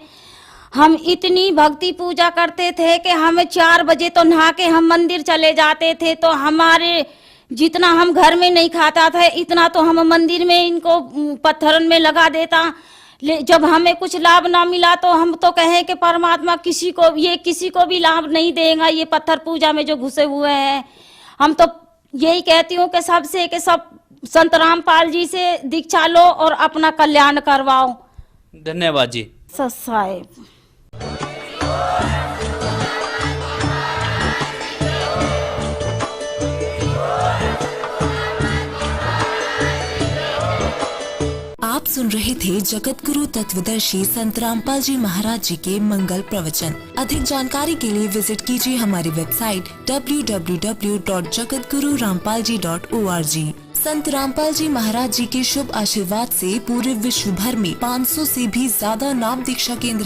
हम इतनी भक्ति पूजा करते थे कि हमें 4 बजे तो नहा के हम मंदिर चले जाते थे। तो हमारे जितना हम घर में नहीं खाता था, इतना तो हम मंदिर में इनको पत्थरन में लगा देता। जब हमें कुछ लाभ ना मिला तो हम तो कहें कि परमात्मा किसी को भी लाभ नहीं देगा, ये पत्थर पूजा में जो घुसे हुए हैं। हम तो यही कहती हूँ कि सबसे कि सब संत रामपाल जी से दीक्षा लो और अपना कल्याण करवाओ। धन्यवाद जी। साहेब आप सुन रहे थे जगत गुरु तत्वदर्शी संत रामपाल जी महाराज जी के मंगल प्रवचन। अधिक जानकारी के लिए विजिट कीजिए हमारी वेबसाइट www.jagatgururampalji.org। संत रामपाल जी महाराज जी के शुभ आशीर्वाद से पूरे विश्व भर में 500 से भी ज्यादा नाम दीक्षा केंद्र